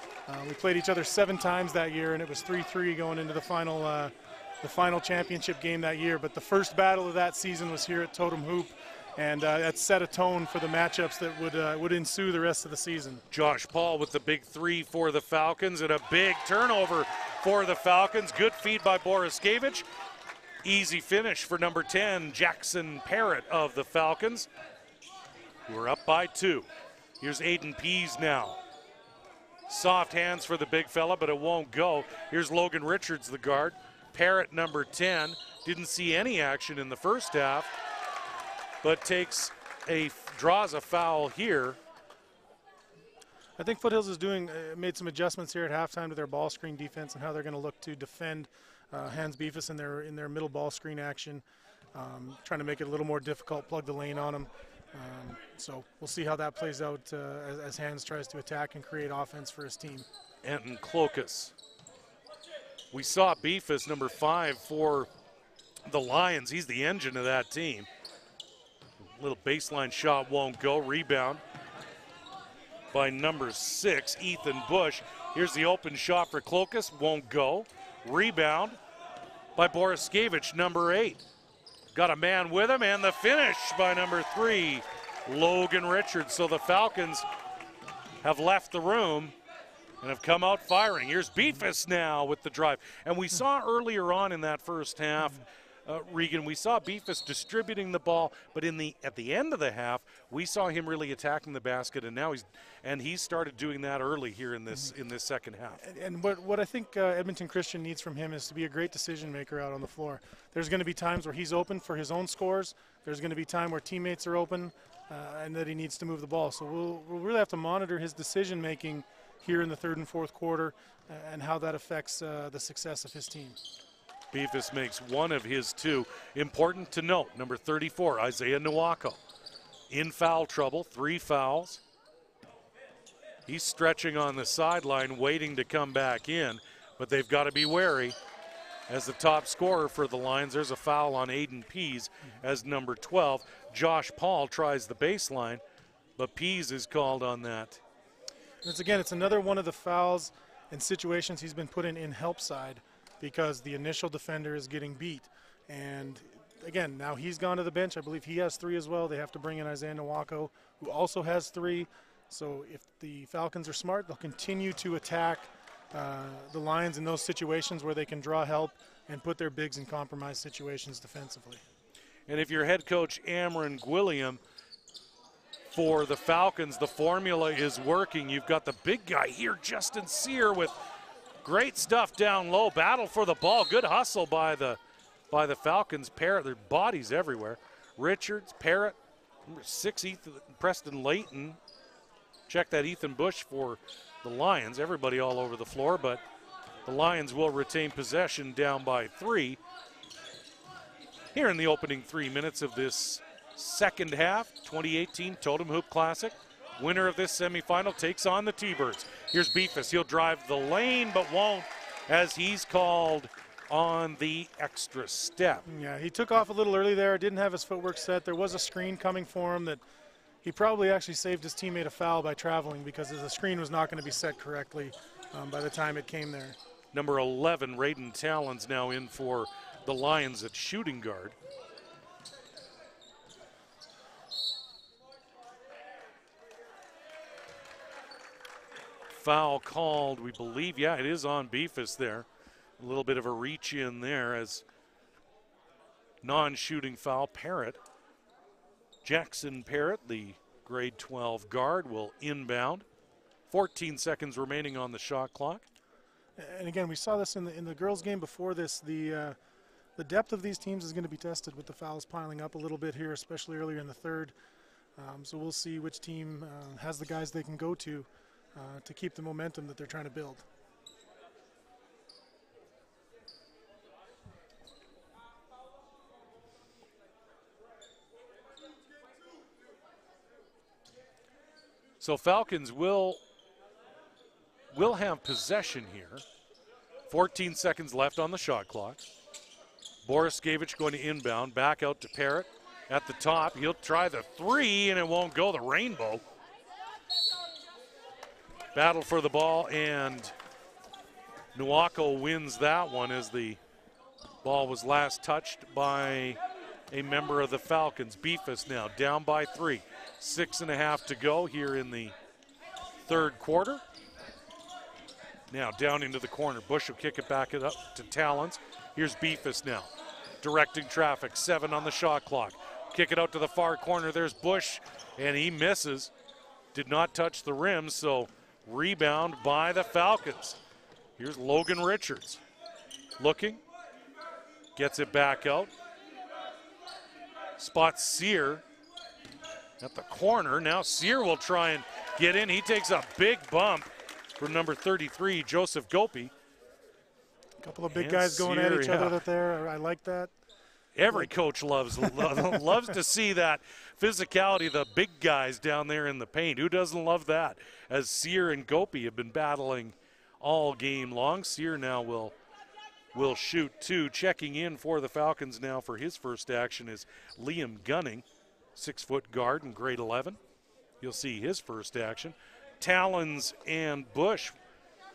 We played each other 7 times that year, and it was 3-3 going into the final championship game that year. But the first battle of that season was here at Totem Hoop, and that set a tone for the matchups that would ensue the rest of the season. Josh Paul with the big 3 for the Falcons, and a big turnover for the Falcons. Good feed by Boris Skavich. Easy finish for number 10, Jackson Parrott of the Falcons, who are up by 2. Here's Aiden Pease now. Soft hands for the big fella, but it won't go. Here's Logan Richards, the guard. Parrott, number 10, didn't see any action in the first half, but draws a foul here. I think Foothills is made some adjustments here at halftime to their ball screen defense and how they're going to look to defend Hans Beefus in their middle ball screen action, trying to make it a little more difficult, plug the lane on them. So we'll see how that plays out as Hans tries to attack and create offense for his team. Anton Clokus. We saw Beefus, number 5 for the Lions. He's the engine of that team. Little baseline shot won't go. Rebound by number 6, Ethan Bush. Here's the open shot for Clokus, won't go. Rebound by Boris Skavich, number 8. Got a man with him, and the finish by number 3, Logan Richards. So the Falcons have left the room and have come out firing. Here's Beefus now with the drive. And we saw earlier on in that first half Regan, we saw Beefus distributing the ball, but at the end of the half, we saw him really attacking the basket, and now he's started doing that early here in this second half. And what I think Edmonton Christian needs from him is to be a great decision maker out on the floor. There's going to be times where he's open for his own scores. There's going to be time where teammates are open, and that he needs to move the ball. So we'll really have to monitor his decision making here in the third and fourth quarter, and how that affects the success of his team. Beefus makes one of his two. Important to note, number 34, Isaiah Nwako, in foul trouble, 3 fouls. He's stretching on the sideline, waiting to come back in, but they've got to be wary. As the top scorer for the Lions, there's a foul on Aiden Pease as number 12. Josh Paul tries the baseline, but Pease is called on that. It's another one of the fouls and situations he's been put in help side, because the initial defender is getting beat. And again, now he's gone to the bench. I believe he has 3 as well. They have to bring in Isaiah Nwako, who also has 3. So if the Falcons are smart, they'll continue to attack the Lions in those situations where they can draw help and put their bigs in compromised situations defensively. And if you're head coach Amron Gwilliam, for the Falcons, the formula is working. You've got the big guy here, Justin Sear, with great stuff down low. Battle for the ball. Good hustle by the Falcons. Parrott, their bodies everywhere. Richards, Parrott, number 6, Preston Layton. Check that Ethan Bush for the Lions. Everybody all over the floor, but the Lions will retain possession down by 3. Here in the opening 3 minutes of this second half, 2018 Totem Hoop Classic. Winner of this semifinal takes on the T-Birds. Here's Beefus. He'll drive the lane, but won't, as he's called on the extra step. Yeah, he took off a little early there, didn't have his footwork set. There was a screen coming for him that he probably actually saved his teammate a foul by traveling, because the screen was not going to be set correctly by the time it came there. Number 11, Raiden Talon's now in for the Lions at shooting guard. Foul called, we believe. Yeah, it is on Beefus there. A little bit of a reach in there as non-shooting foul. Parrott, Jackson Parrott, the grade 12 guard, will inbound. 14 seconds remaining on the shot clock. And again, we saw this in the girls' game before this. The depth of these teams is going to be tested with the fouls piling up a little bit here, especially earlier in the third. So we'll see which team has the guys they can go to keep the momentum that they're trying to build. So Falcons will have possession here. 14 seconds left on the shot clock. Boriskevich going to inbound, back out to Parrott at the top. He'll try the 3, and it won't go. The rainbow. Battle for the ball, and Nwako wins that one as the ball was last touched by a member of the Falcons. Beefus now down by 3. 6.5 to go here in the third quarter. Now down into the corner. Bush will kick it back up to Talons. Here's Beefus now, directing traffic. 7 on the shot clock. Kick it out to the far corner. There's Bush, and he misses. Did not touch the rim, so rebound by the Falcons. Here's Logan Richards. Looking. Gets it back out. Spots Sear at the corner. Now Sear will try and get in. He takes a big bump from number 33, Joseph Gopi. A couple of big guys going at each other there. I like that. Every coach loves to see that physicality, the big guys down there in the paint. Who doesn't love that? As Sear and Gopi have been battling all game long. Sear now will shoot 2. Checking in for the Falcons now for his first action is Liam Gunning, 6-foot guard in grade 11. You'll see his first action. Talons and Bush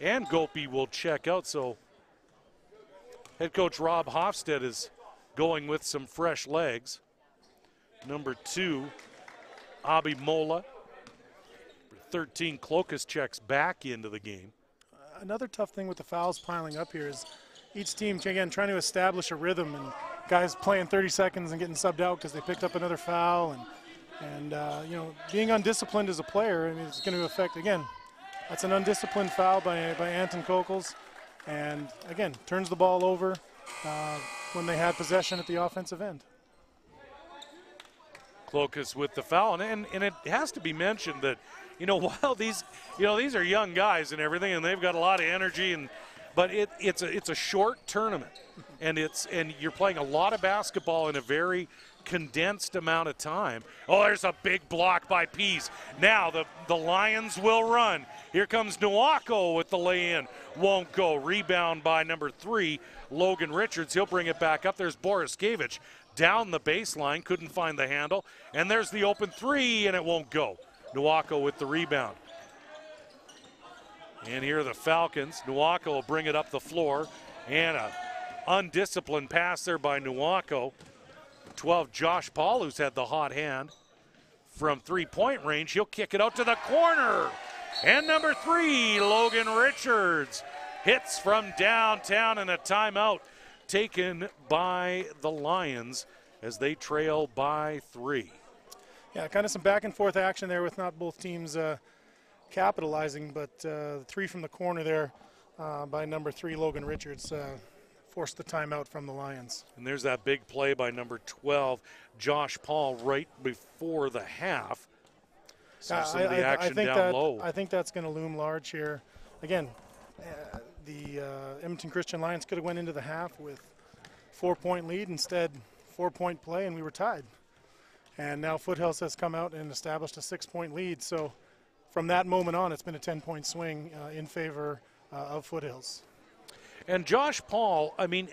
and Gopi will check out. So head coach Rob Hofstede is going with some fresh legs. Number 2, Abi Mola. 13, Clokus checks back into the game. Another tough thing with the fouls piling up here is each team, again, trying to establish a rhythm guys playing 30 seconds and getting subbed out because they picked up another foul. And you know, being undisciplined as a player, I mean, it's going to affect, again, that's an undisciplined foul by Anton Kokels. And, again, turns the ball over when they had possession at the offensive end. Clokus with the foul, and it has to be mentioned that, you know, while these are young guys and everything, and they've got a lot of energy, but it's a short tournament, and you're playing a lot of basketball in a very condensed amount of time. Oh, there's a big block by Pease. Now the Lions will run. Here comes Nwako with the lay-in. Won't go. Rebound by number 3, Logan Richards. He'll bring it back up. There's Boriskevich down the baseline. Couldn't find the handle. And there's the open 3, and it won't go. Nwako with the rebound. And here are the Falcons. Nwako will bring it up the floor. And a undisciplined pass there by Nwako. 12, Josh Paul, who's had the hot hand from three-point range. He'll kick it out to the corner. And number 3, Logan Richards, hits from downtown, and a timeout taken by the Lions as they trail by 3. Yeah, kind of some back-and-forth action there with not both teams capitalizing, but the 3 from the corner there by number 3, Logan Richards, forced the timeout from the Lions. And there's that big play by number 12, Josh Paul, right before the half. So some of the action down low. I think that's going to loom large here. Again, the Edmonton Christian Lions could have went into the half with 4-point lead. Instead, 4-point play, and we were tied. And now Foothills has come out and established a 6-point lead. So from that moment on, it's been a 10-point swing in favor of Foothills. And Josh Paul, I mean,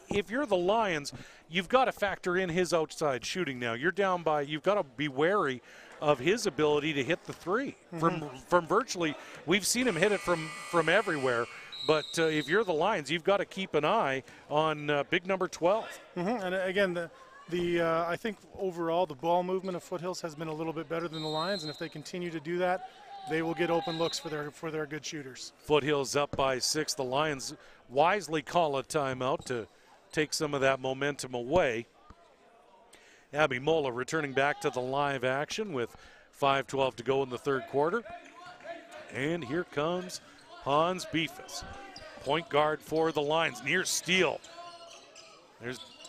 if you're the Lions, you've got to factor in his outside shooting now. You're down by, you've got to be wary of his ability to hit the 3 from virtually. We've seen him hit it from everywhere. But if you're the Lions, you've got to keep an eye on big number 12. And again, I think overall the ball movement of Foothills has been a little bit better than the Lions, and if they continue to do that, they will get open looks for their good shooters. Foothills up by 6. The Lions wisely call a timeout to take some of that momentum away. Abby Mola returning back to the live action with 5:12 to go in the third quarter. And here comes Hans Beefus, point guard for the Lions, near steal.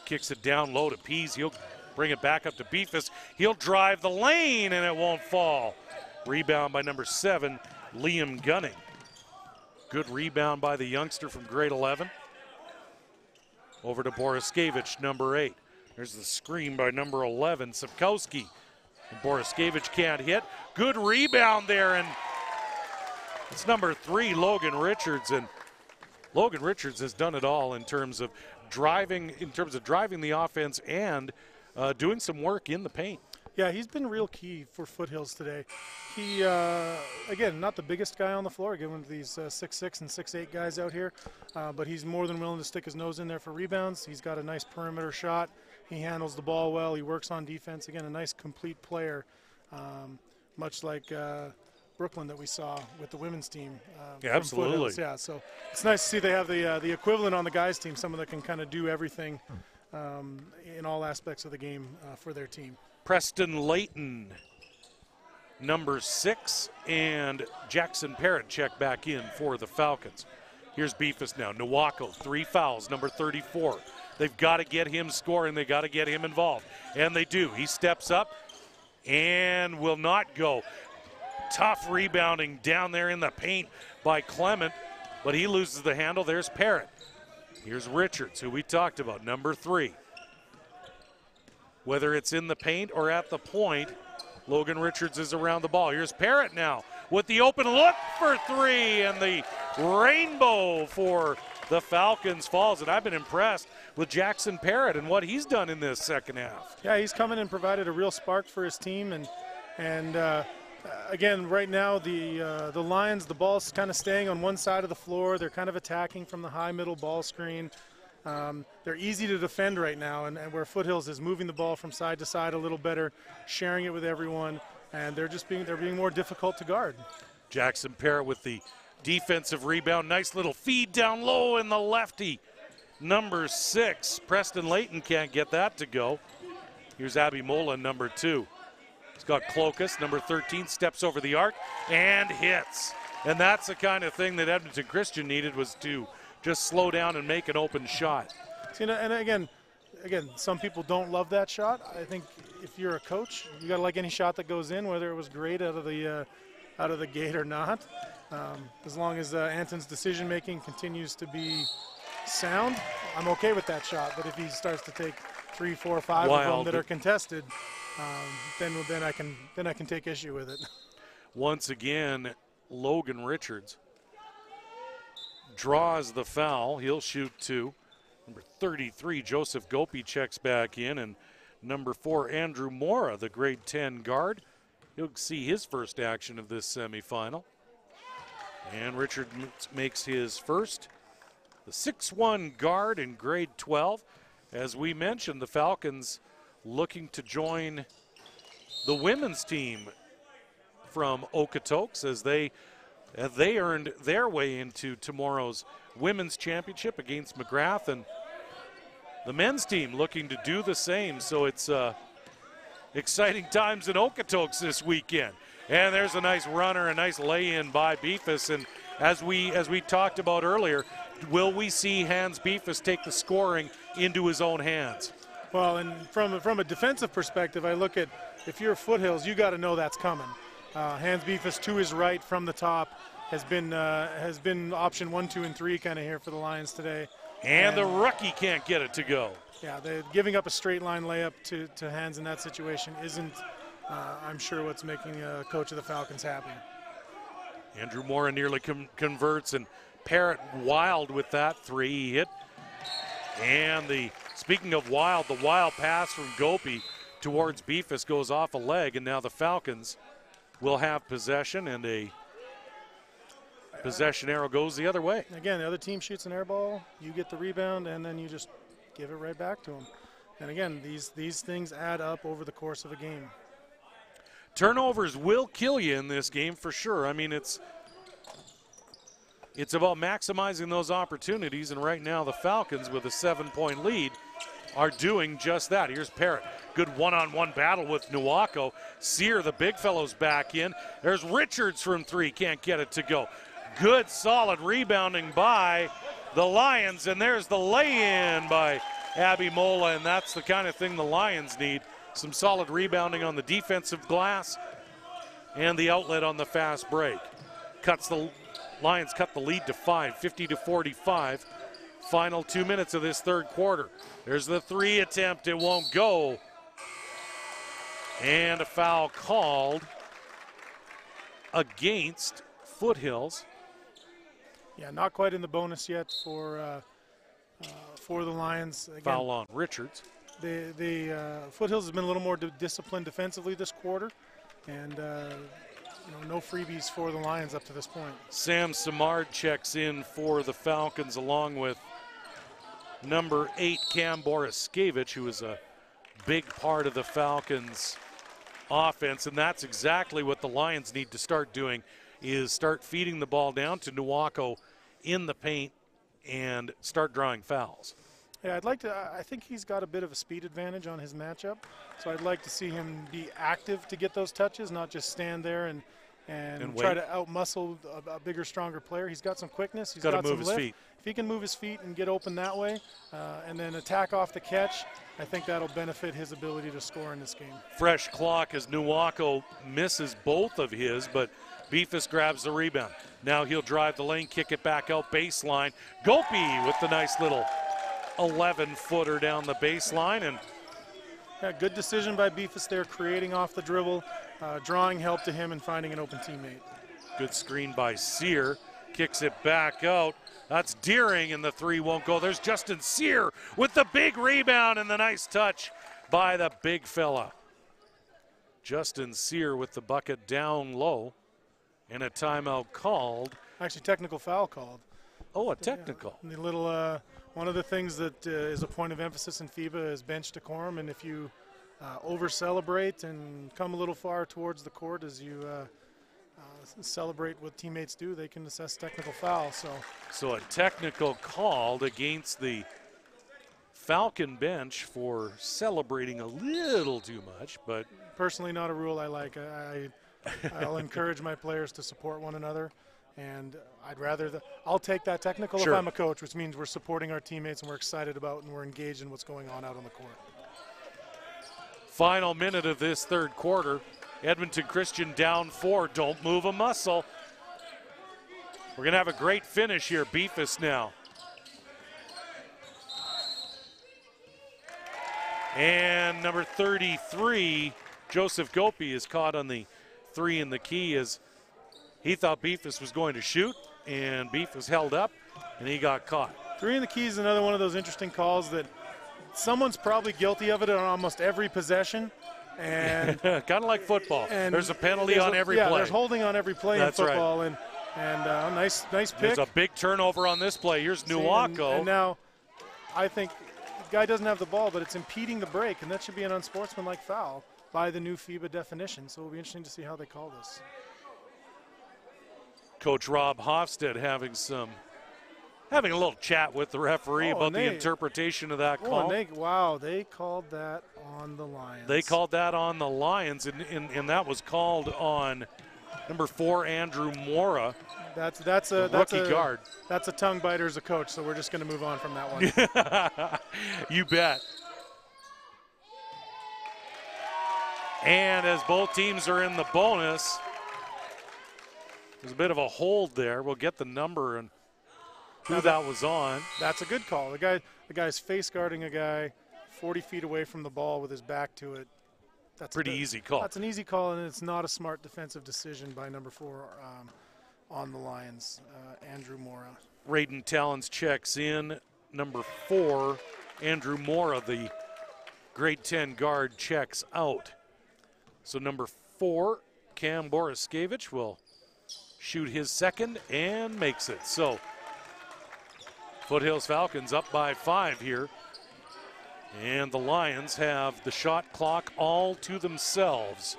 Kicks it down low to Pease. He'll bring it back up to Beefus. He'll drive the lane, and it won't fall. Rebound by number 7, Liam Gunning. Good rebound by the youngster from grade 11. Over to Boriskevich, number 8. There's the screen by number 11, Sapkowski. And Boriskevich can't hit. Good rebound there, and it's number 3, Logan Richards. And Logan Richards has done it all in terms of driving the offense and doing some work in the paint. Yeah, he's been real key for Foothills today. He, again, not the biggest guy on the floor, given these 6'6" and 6'8" guys out here, but he's more than willing to stick his nose in there for rebounds. He's got a nice perimeter shot. He handles the ball well. He works on defense. Again, a nice complete player, much like Brooklyn that we saw with the women's team. Yeah, absolutely. Foothills. Yeah, so it's nice to see they have the equivalent on the guys' team, someone that can kind of do everything in all aspects of the game for their team. Preston Layton, number 6, and Jackson Parrott check back in for the Falcons. Here's Beefus now. Nwako, 3 fouls, number 34. They've got to get him scoring. They've got to get him involved. And they do. He steps up and will not go. Tough rebounding down there in the paint by Clement, but he loses the handle. There's Parrott. Here's Richards, who we talked about, number 3. Whether it's in the paint or at the point, Logan Richards is around the ball. Here's Parrott now with the open look for 3, and the rainbow for the Falcons falls. And I've been impressed with Jackson Parrott and what he's done in this second half. Yeah, he's come in and provided a real spark for his team. And again, right now the Lions, the ball's kind of staying on one side of the floor. They're kind of attacking from the high middle ball screen. They're easy to defend right now, and where Foothills is moving the ball from side to side a little better, sharing it with everyone, and they're being more difficult to guard. Jackson Parrott with the defensive rebound. Nice little feed down low, and the lefty number 6. Preston Layton can't get that to go. Here's Abby Mola, number 2. He's got Clokus, number 13, steps over the arc and hits. And that's the kind of thing that Edmonton Christian needed, was to just slow down and make an open shot. See, and again, some people don't love that shot. I think if you're a coach, you got to like any shot that goes in, whether it was great out of the gate or not. As long as Anton's decision-making continues to be sound, I'm okay with that shot. But if he starts to take 3, 4, 5 of them that are contested, then I can take issue with it. Once again, Logan Richards draws the foul. He'll shoot 2. Number 33, Joseph Gopi, checks back in, and number 4, Andrew Mora, the grade 10 guard. He'll see his first action of this semifinal. And Richard makes his first. The 6'1" guard in grade 12. As we mentioned, the Falcons looking to join the women's team from Okotoks as they earned their way into tomorrow's women's championship against McGrath, and the men's team looking to do the same. So it's exciting times in Okotoks this weekend. And there's a nice runner, a nice lay-in by Beefus. And as we talked about earlier, will we see Hans Beefus take the scoring into his own hands? Well, and from a defensive perspective, I look at, if you're Foothills, you got to know that's coming. Hans Beefus to his right from the top has been option 1, 2, and 3 kind of here for the Lions today. And the rookie can't get it to go. Yeah, they're giving up a straight line layup to Hans in that situation isn't, I'm sure, what's making coach of the Falcons happy. Andrew Mora nearly converts, and Parrott wild with that 3 he hit. And speaking of wild, the wild pass from Gopi towards Beefus goes off a leg, and now the Falcons will have possession, and a possession arrow goes the other way. Again, the other team shoots an air ball, you get the rebound, and then you just give it right back to them. And again, these things add up over the course of a game. Turnovers will kill you in this game for sure. I mean, it's about maximizing those opportunities, and right now the Falcons, with a 7-point lead, are doing just that. Here's Parrott. Good one-on-one battle with Nuwako. Sear, the big fellow's back in. There's Richards from 3. Can't get it to go. Good, solid rebounding by the Lions, and there's the lay-in by Abby Mola, and that's the kind of thing the Lions need. Some solid rebounding on the defensive glass and the outlet on the fast break. Lions cut the lead to 5, 50-45. Final 2 minutes of this third quarter. There's the 3 attempt. It won't go. And a foul called against Foothills. Yeah, not quite in the bonus yet for the Lions. Again, foul on Richards. The Foothills has been a little more disciplined defensively this quarter, and no freebies for the Lions up to this point. Sam Samard checks in for the Falcons along with number 8, Cam Boriskevich, who is a big part of the Falcons' offense, and that's exactly what the Lions need to start doing, is start feeding the ball down to Nuwako in the paint and start drawing fouls. Yeah, I think he's got a bit of a speed advantage on his matchup, so I'd like to see him be active to get those touches, not just stand there and try to outmuscle a bigger, stronger player. He's got some quickness. He's got to move some lift. his feet. If he can move his feet and get open that way and then attack off the catch, I think that'll benefit his ability to score in this game. Fresh clock as Nuwako misses both of his, but Beefus grabs the rebound. Now he'll drive the lane, kick it back out baseline. Gopi with the nice little 11-footer down the baseline. And yeah, good decision by Beefus there, creating off the dribble, drawing help to him and finding an open teammate. Good screen by Sear, kicks it back out. That's Deering, and the 3 won't go. There's Justin Sear with the big rebound and the nice touch by the big fella. Justin Sear with the bucket down low, and a timeout called. Actually, technical foul called. Oh, a technical. Yeah, the little one of the things that is a point of emphasis in FIBA is bench decorum, and if you over-celebrate and come a little far towards the court as you celebrate what teammates do, they can assess technical foul. So a technical called against the Falcon bench for celebrating a little too much, but personally not a rule I like. I'll encourage my players to support one another, and I'll take that technical if I'm a coach, which means we're supporting our teammates and we're excited about and we're engaged in what's going on out on the court. Final minute of this third quarter. Edmonton Christian down 4. Don't move a muscle. We're going to have a great finish here. Beefus now. And number 33, Joseph Gopi, is caught on the 3 in the key as he thought Beefus was going to shoot, and Beefus held up, and he got caught. 3 in the key is another one of those interesting calls that someone's probably guilty of it on almost every possession. And kind of like football. And there's a penalty on every play. There's holding on every play in football. Right. And nice pick. There's a big turnover on this play. Here's Nuwako. And now I think the guy doesn't have the ball, but it's impeding the break, and that should be an unsportsmanlike foul by the new FIBA definition. So it'll be interesting to see how they call this. Coach Rob Hofstad having a little chat with the referee about the interpretation of that call. They called that on the Lions. They called that on the Lions, and that was called on number 4, Andrew Mora. That's a rookie guard. That's a tongue biter as a coach, so we're just going to move on from that one. You bet. And as both teams are in the bonus, there's a bit of a hold there. We'll get the number and who that was on. That's a good call. The guy's face guarding a guy 40 feet away from the ball with his back to it. That's pretty easy call. That's an easy call, and it's not a smart defensive decision by number 4 on the Lions, Andrew Mora. Raiden Talons checks in. Number 4, Andrew Mora, the grade 10 guard, checks out. So number 4, Cam Boriskevich, will shoot his second and makes it. So Foothills Falcons up by 5 here. And the Lions have the shot clock all to themselves.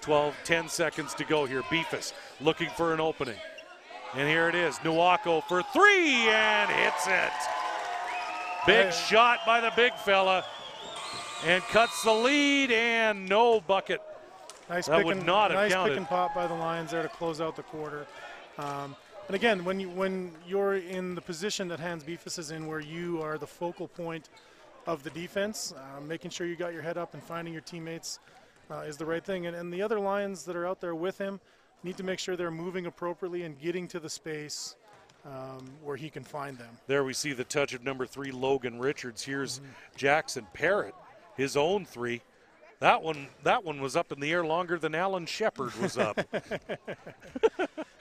10 seconds to go here. Beefus looking for an opening. And here it is. Nuwako for 3 and hits it. Big shot by the big fella. And cuts the lead and no bucket. That would not have counted. Nice pick and pop by the Lions there to close out the quarter. And again, when you're in the position that Hans Beefus is in, where you are the focal point of the defense, making sure you got your head up and finding your teammates is the right thing. And the other Lions that are out there with him need to make sure they're moving appropriately and getting to the space where he can find them. There we see the touch of number 3, Logan Richards. Here's Jackson Parrott, his own 3. That one was up in the air longer than Alan Shepard was up.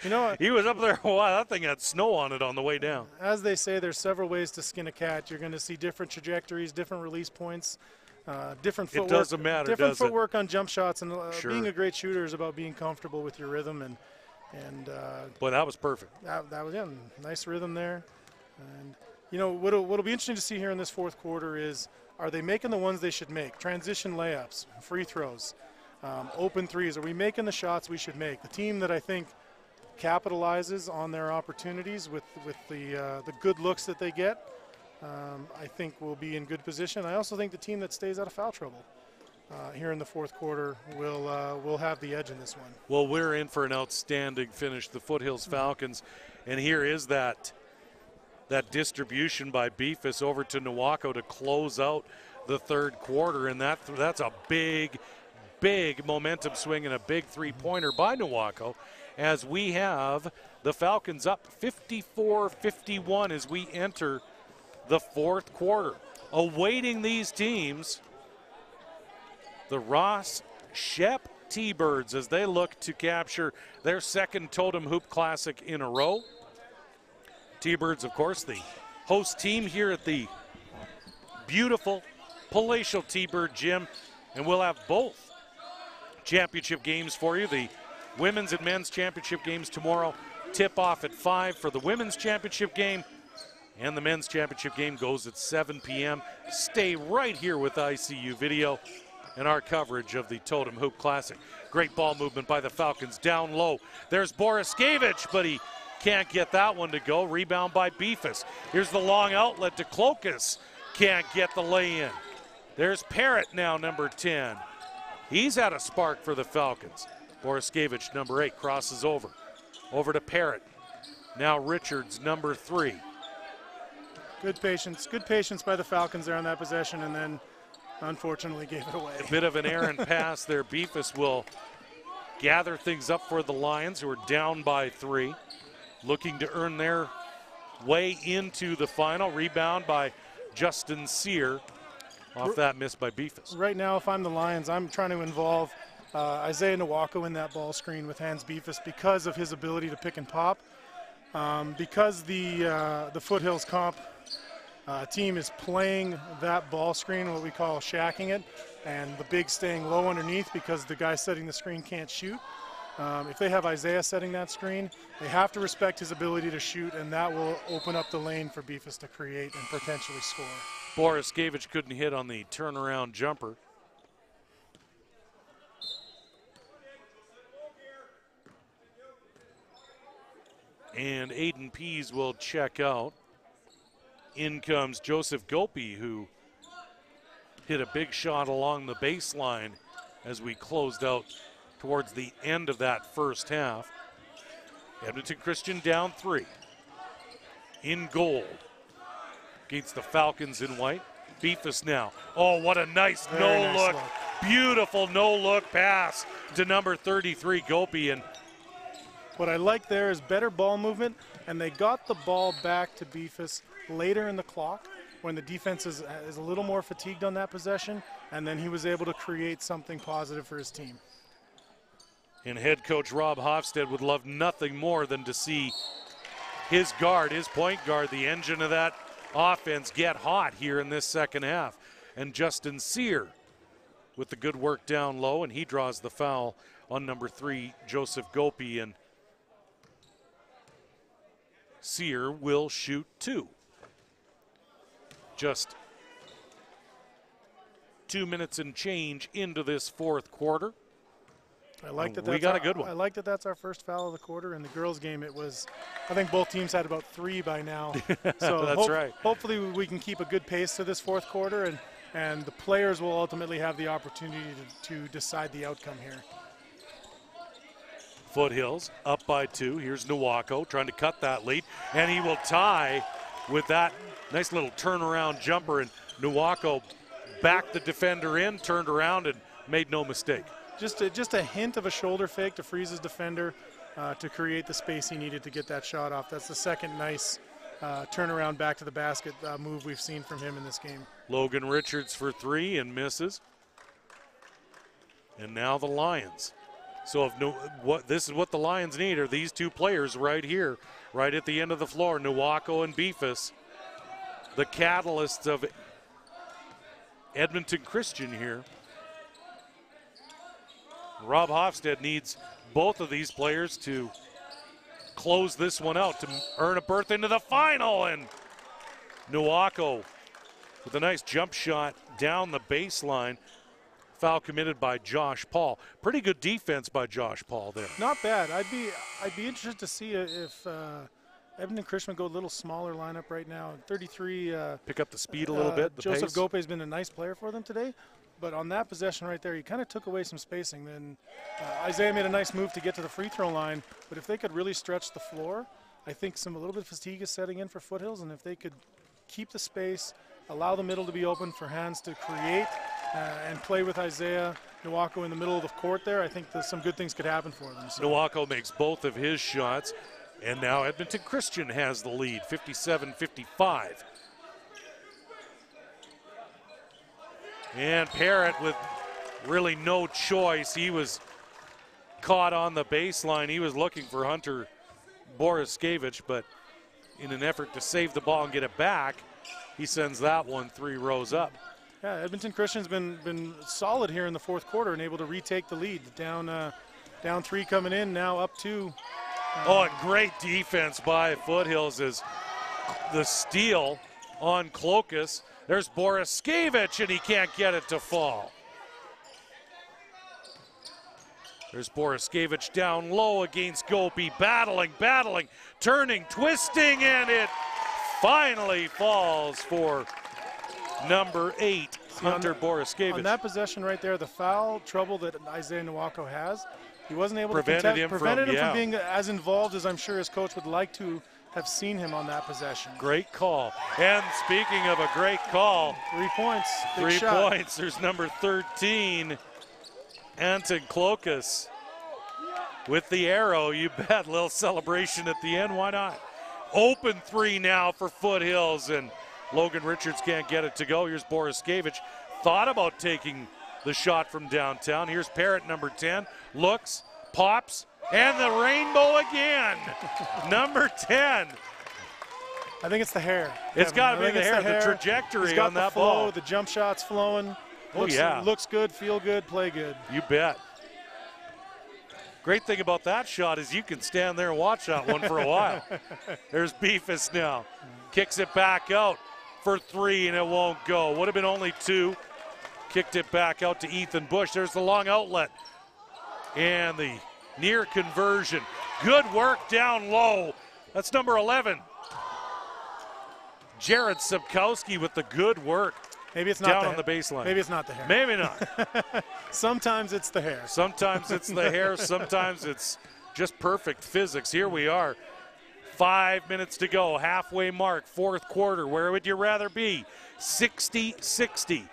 You know, he was up there a while. That thing had snow on it on the way down. As they say, there's several ways to skin a cat. You're going to see different trajectories, different release points, different footwork. It doesn't matter, different does footwork on jump shots, and sure. Being a great shooter is about being comfortable with your rhythm. And boy, that was perfect. That was nice rhythm there. And you know what'll be interesting to see here in this fourth quarter is, are they making the ones they should make? Transition layups, free throws, open threes. Are we making the shots we should make? The team that I think capitalizes on their opportunities with the good looks that they get, I think will be in good position. I also think the team that stays out of foul trouble here in the fourth quarter will have the edge in this one. Well, we're in for an outstanding finish, the Foothills Falcons, and here is that distribution by Beefus over to Nuwako to close out the third quarter, and that's a big momentum swing and a big three-pointer by Nuwako, as we have the Falcons up 54-51 as we enter the fourth quarter. Awaiting these teams, the Ross Shep T-Birds, as they look to capture their second Totem Hoop Classic in a row. T-Birds, of course, the host team here at the beautiful palatial T-Bird Gym, and we'll have both championship games for you. The women's and men's championship games tomorrow tip off at 5 for the women's championship game, and the men's championship game goes at 7 p.m. Stay right here with ICU Video and our coverage of the Totem Hoop Classic. Great ball movement by the Falcons down low. There's Boriskevich, but he Can't get that one to go. Rebound by Beefus. Here's the long outlet to Clokus. Can't get the lay-in. There's Parrott now, number 10. He's had a spark for the Falcons. Boriskevich, number 8, crosses over. Over to Parrott. Now Richards, number 3. Good patience by the Falcons there on that possession, and then unfortunately gave it away. A bit of an errant pass there. Beefus will gather things up for the Lions, who are down by 3, looking to earn their way into the final. Rebound by Justin Sear off that miss by Beefus. Right now, if I'm the Lions, I'm trying to involve Isaiah Nwako in that ball screen with Hans Beefus because of his ability to pick and pop. Because the Foothills comp team is playing that ball screen, what we call shacking it, and the big staying low underneath because the guy setting the screen can't shoot. If they have Isaiah setting that screen, they have to respect his ability to shoot, and that will open up the lane for Beefus to create and potentially score. Boriskevich couldn't hit on the turnaround jumper. And Aiden Pease will check out. In comes Joseph Gopi, who hit a big shot along the baseline as we closed out towards the end of that first half. Edmonton Christian down 3. In gold against the Falcons in white. Beefus now. Oh, what a nice no-look. Beautiful no-look pass to number 33, Gopi. And what I like there is better ball movement, and they got the ball back to Beefus later in the clock when the defense is a little more fatigued on that possession, and then he was able to create something positive for his team. And head coach Rob Hofstede would love nothing more than to see his guard, his point guard, the engine of that offense, get hot here in this second half. And Justin Sear with the good work down low, and he draws the foul on number 3, Joseph Gopi, and Sear will shoot 2. Just 2 minutes and change into this fourth quarter. I like that. We got a good one. I like that that's our first foul of the quarter. In the girls' game, it was, I think both teams had about 3 by now. So that's right. Hopefully we can keep a good pace to this fourth quarter, and the players will ultimately have the opportunity to decide the outcome here. Foothills up by 2. Here's Nwako trying to cut that lead, and he will tie with that nice little turnaround jumper. And Nwako backed the defender in, turned around, and made no mistake. Just a hint of a shoulder fake to freeze his defender to create the space he needed to get that shot off. That's the second nice turnaround back to the basket move we've seen from him in this game. Logan Richards for 3 and misses. And now the Lions. So this is what the Lions need, are these 2 players right here, right at the end of the floor, Nwako and Beefus, the catalysts of Edmonton Christian here. Rob Hofstede needs both of these players to close this one out to earn a berth into the final. And Nwako with a nice jump shot down the baseline. Foul committed by Josh Paul. Pretty good defense by Josh Paul there. Not bad. I'd be interested to see if Edmonton Christian would go a little smaller lineup right now. 33. Pick up the speed a little bit. The Joseph pace. Gope has been a nice player for them today, but on that possession right there, he kind of took away some spacing. Then Isaiah made a nice move to get to the free throw line, but if they could really stretch the floor, I think a little bit of fatigue is setting in for Foothills, and if they could keep the space, allow the middle to be open for Hans to create and play with Isaiah Nwako in the middle of the court there, I think some good things could happen for them. So. Nwako makes both of his shots, and now Edmonton Christian has the lead, 57-55. And Parrott with really no choice. He was caught on the baseline. He was looking for Hunter Boriskevich, but in an effort to save the ball and get it back, he sends that one 3 rows up. Yeah, Edmonton Christian's been solid here in the fourth quarter and able to retake the lead. Down 3 coming in, now up 2. And great defense by Foothills as the steal on Clokus. There's Boriskevich, and he can't get it to fall. There's Boriskevich down low against Gopi, battling, turning, twisting, and it finally falls for number 8, Hunter Boriskevich. On that possession right there, the foul trouble that Isaiah Nwako has, he wasn't able to prevented him from being as involved as I'm sure his coach would like to have seen him on that possession. Great call. And speaking of a great call, 3 points. Big 3 shot. points. There's number 13, Anton Klokas. With the arrow, you bet. Little celebration at the end. Why not? Open 3 now for Foothills, and Logan Richards can't get it to go. Here's Boriskevich. Thought about taking the shot from downtown. Here's Parrott, number 10. Looks, pops, and the rainbow again. Number 10. I think it's the hair. It's got to be the hair, the trajectory on that ball. The jump shot's flowing. Looks good, feel good, play good. You bet. Great thing about that shot is you can stand there and watch that one for a while. There's Beefus now. Kicks it back out for 3, and it won't go. Would have been only 2. Kicked it back out to Ethan Bush. There's the long outlet. And the near conversion. Good work down low. That's number 11. Jared Sapkowski with the good work. Maybe it's not down on the baseline. Maybe it's not the hair. Maybe not. Sometimes it's the hair. Sometimes it's the hair. Sometimes it's just perfect physics. Here we are. 5 minutes to go. Halfway mark. 4th quarter. Where would you rather be? 60-60.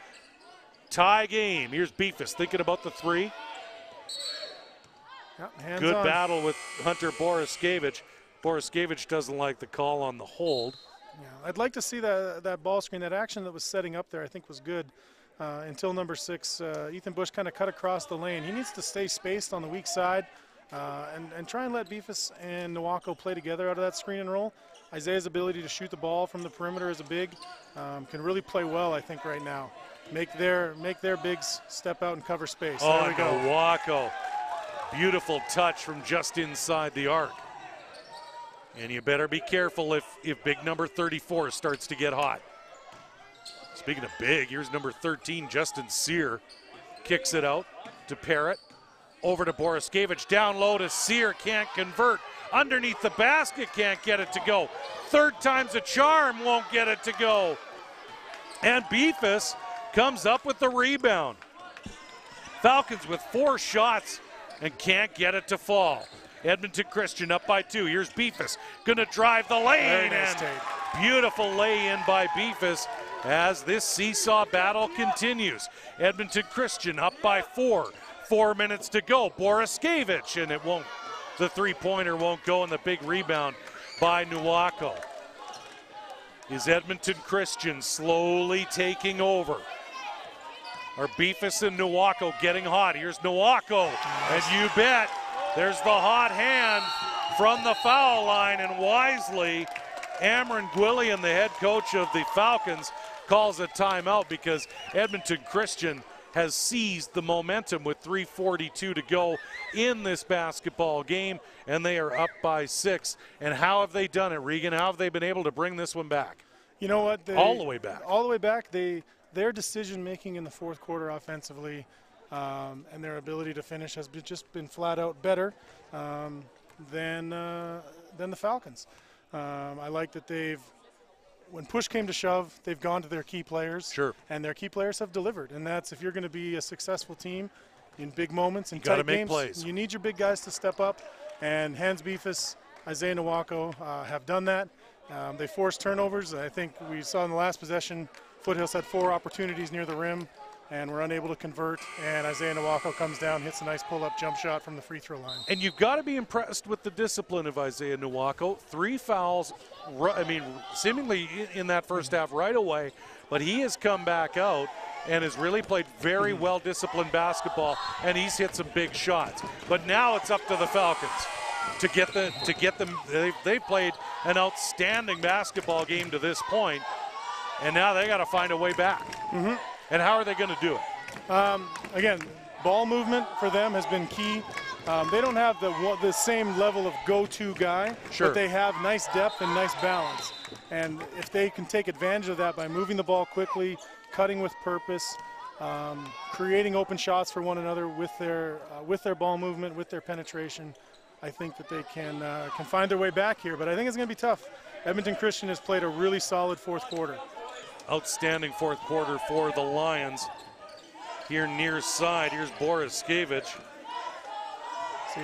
Tie game. Here's Beefus thinking about the 3. Yep, good battle with Hunter Boriskevich. Boriskevich doesn't like the call on the hold. Yeah, I'd like to see that ball screen, that action that was setting up there, I think was good until number 6. Ethan Bush kind of cut across the lane. He needs to stay spaced on the weak side and try and let Beefus and Nwako play together out of that screen and roll. Isaiah's ability to shoot the ball from the perimeter as a big can really play well, I think, right now. Make their bigs step out and cover space. Oh, there we go. Nwako. Beautiful touch from just inside the arc. And you better be careful if big number 34 starts to get hot. Speaking of big, here's number 13, Justin Sear. Kicks it out to Parrott. Over to Boriskevich. Down low to Sear. Can't convert. Underneath the basket. Can't get it to go. 3rd time's a charm. Won't get it to go. And Beefus comes up with the rebound. Falcons with 4 shots and can't get it to fall. Edmonton Christian up by 2. Here's Beefus. Going to drive the lane. Nice and beautiful lay-in by Beefus as this seesaw battle continues. Edmonton Christian up by 4. 4 minutes to go. Boriskevich, and it won't. The 3-pointer won't go, and the big rebound by Nwako. Is Edmonton Christian slowly taking over? Are Beefus and Nwako getting hot? Here's Nwako, and you bet. There's the hot hand from the foul line, and wisely, Amron Gwillian, the head coach of the Falcons, calls a timeout because Edmonton Christian has seized the momentum with 3:42 to go in this basketball game, and they are up by 6. And how have they done it, Regan? How have they been able to bring this one back? You know what? All the way back. All the way back. Their decision-making in the 4th quarter offensively and their ability to finish has just been flat out better than the Falcons. I like that when push came to shove, they've gone to their key players. Sure. And their key players have delivered. And that's, if you're going to be a successful team in big moments and tight tight games, plays. You need your big guys to step up. And Hans Beefus, Isaiah Nwako have done that. They forced turnovers. I think we saw in the last possession, Foothills had 4 opportunities near the rim and were unable to convert. And Isaiah Nwako comes down, hits a nice pull-up jump shot from the free throw line. And you've got to be impressed with the discipline of Isaiah Nwako. 3 fouls, seemingly in that first half right away, but he has come back out and has really played very well-disciplined basketball, and he's hit some big shots. But now it's up to the Falcons to get them. They've played an outstanding basketball game to this point, and now they got to find a way back. And how are they going to do it? Again, ball movement for them has been key. They don't have the same level of go-to guy, sure, but they have nice depth and nice balance. And if they can take advantage of that by moving the ball quickly, cutting with purpose, creating open shots for one another with their ball movement, with their penetration. I think that they can find their way back here, but I think it's going to be tough. Edmonton Christian has played a really solid fourth quarter. Outstanding fourth quarter for the Lions. Here near side, here's Boriskevich,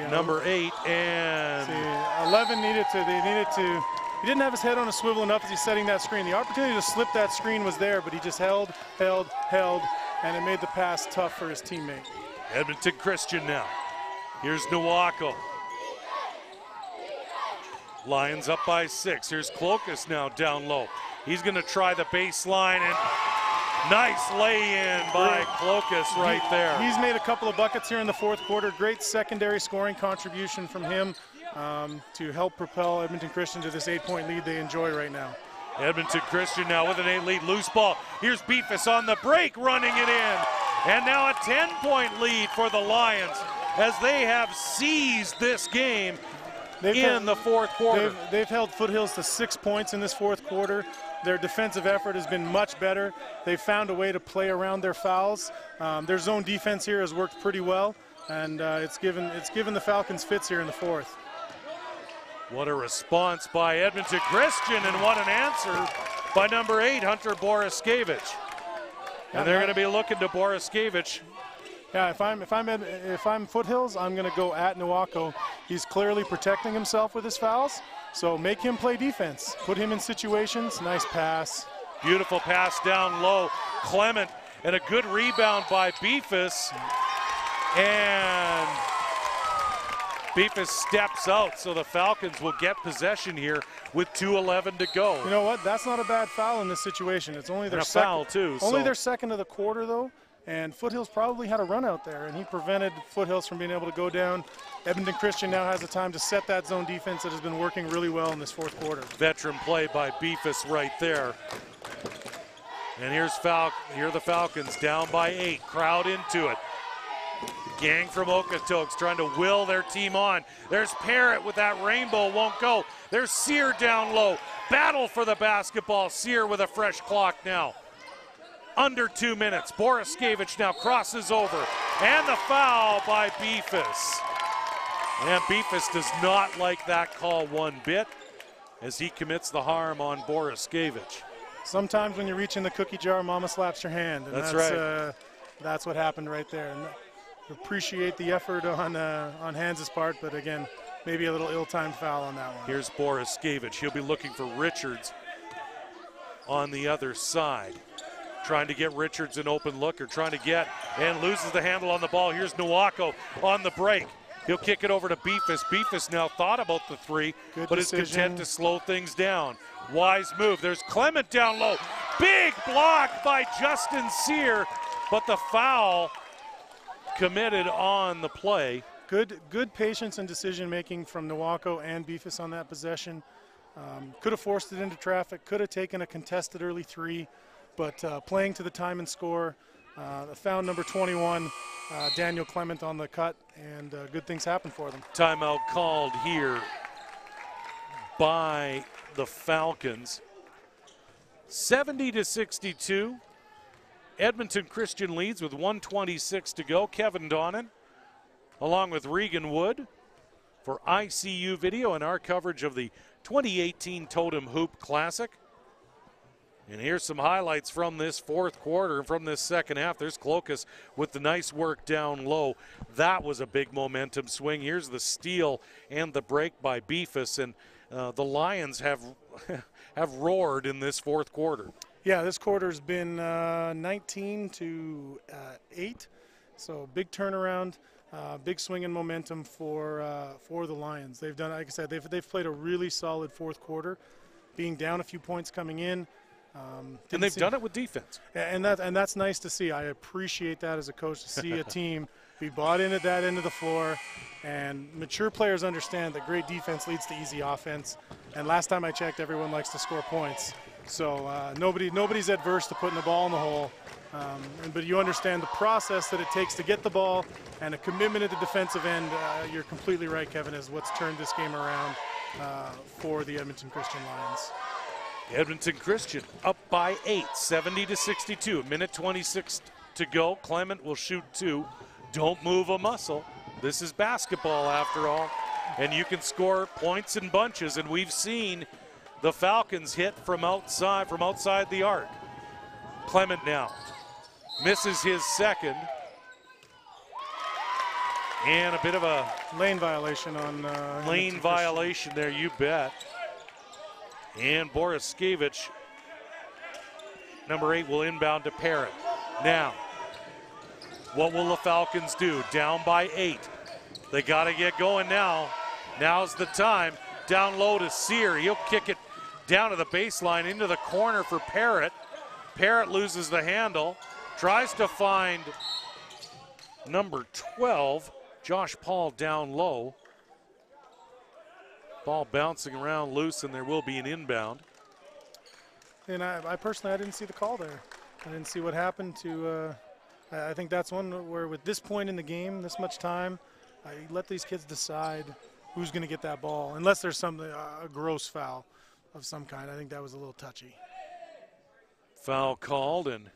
number 8, and 11 he didn't have his head on a swivel enough as he's setting that screen. The opportunity to slip that screen was there, but he just held, and it made the pass tough for his teammate. Edmonton Christian now. Here's Nowako. Lions up by 6. Here's Clokus now down low. He's going to try the baseline, and nice lay-in by Clokus right there. He's made a couple of buckets here in the fourth quarter. Great secondary scoring contribution from him to help propel Edmonton Christian to this 8-point lead they enjoy right now. Edmonton Christian now with an 8 lead. Loose ball. Here's Beefus on the break, running it in. And now a 10-point lead for the Lions as they have seized this game in the fourth quarter. They've held Foothills to 6 points in this fourth quarter. Their defensive effort has been much better. They've found a way to play around their fouls. Their zone defense here has worked pretty well, and it's given the Falcons fits here in the fourth. What a response by Edmonton Christian, and what an answer by number 8, Hunter Boriskevich. And they're going to be looking to Boriskevich. Yeah, if I'm Foothills, I'm going to go at Nowako. He's clearly protecting himself with his fouls, so make him play defense. Put him in situations. Nice pass. Beautiful pass down low. Clement, and a good rebound by Beefus. And Beefus steps out, so the Falcons will get possession here with 2:11 to go. You know what? That's not a bad foul in this situation. It's only their foul too. Only their second of the quarter, though. And Foothills probably had a run out there, and he prevented Foothills from being able to go down. Edmonton Christian now has the time to set that zone defense that has been working really well in this fourth quarter. Veteran play by Beefus right there. And here the Falcons down by 8. Crowd into it. Gang from Okotoks trying to will their team on. There's Parrott with that rainbow, won't go. There's Sear down low. Battle for the basketball. Sear with a fresh clock now. Under 2 minutes. Boriskevich now crosses over. And the foul by Beefus. And Beefus does not like that call one bit as he commits the harm on Boriskevich. Sometimes when you reach in the cookie jar, mama slaps your hand. And that's right. That's what happened right there. And appreciate the effort on Hans's part, but again, maybe a little ill-timed foul on that one. Here's Boriskevich. He'll be looking for Richards on the other side. Trying to get Richards an open look, or trying to get, and loses the handle on the ball. Here's Nowako on the break. He'll kick it over to Beefus. Beefus now thought about the 3, but is content to slow things down. Wise move. There's Clement down low. Big block by Justin Sear, but the foul committed on the play. Good patience and decision making from Nowako and Beefus on that possession. Could have forced it into traffic, could have taken a contested early 3, but playing to the time and score. Found number 21, Daniel Clement, on the cut, and good things happen for them. Timeout called here by the Falcons. 70-62. Edmonton Christian leads with 1:26 to go. Kevin Donnan, along with Regan Wood, for ICU Video and our coverage of the 2018 Totem Hoop Classic. And here's some highlights from this fourth quarter and from this second half. There's Clokus with the nice work down low. That was a big momentum swing. Here's the steal and the break by Beefus, and the Lions have roared in this fourth quarter. Yeah, this quarter's been 19-8, so big turnaround, big swing in momentum for the Lions. They've done, like I said, they've played a really solid fourth quarter, being down a few points coming in. And they've done it with defense. And that's nice to see. I appreciate that as a coach, to see a team be bought in at that end of the floor. And mature players understand that great defense leads to easy offense. And last time I checked, everyone likes to score points. So nobody's adverse to putting the ball in the hole. But you understand the process that it takes to get the ball, and a commitment at the defensive end. You're completely right, Kevin, is what's turned this game around for the Edmonton Christian Lions. Edmonton Christian up by 8, 70-62, minute 26 to go. Clement will shoot 2. Don't move a muscle. This is basketball after all. And you can score points in bunches, and we've seen the Falcons hit from outside the arc. Clement now misses his second. And a bit of a lane violation on lane violation there, you bet. And Boriskevich, number 8, will inbound to Parrott. Now, what will the Falcons do? Down by 8. They got to get going now. Now's the time. Down low to Sear. He'll kick it down to the baseline into the corner for Parrott. Parrott loses the handle. Tries to find number 12, Josh Paul, down low. Ball bouncing around loose, and there will be an inbound. And I personally, I didn't see the call there. I didn't see what happened to, I think that's one where with this point in the game, this much time, let these kids decide who's going to get that ball, unless there's something, a gross foul of some kind. I think that was a little touchy. Foul called, and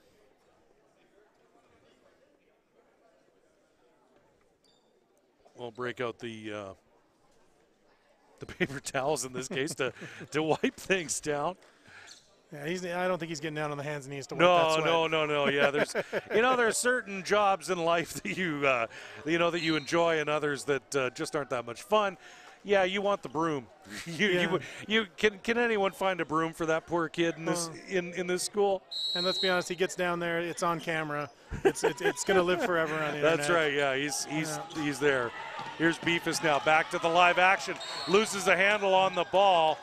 we'll break out the paper towels in this case to wipe things down. Yeah, I don't think he's getting down on the hands and knees to wipe that sweat. No. Yeah, there's, there's certain jobs in life that that you enjoy, and others that just aren't that much fun. Yeah, you want the broom. Can anyone find a broom for that poor kid in this in this school? And let's be honest, he gets down there, it's on camera. It's going to live forever on the internet. That's right. Yeah, he's there. Here's Beefus now back to the live action. Loses the handle on the ball.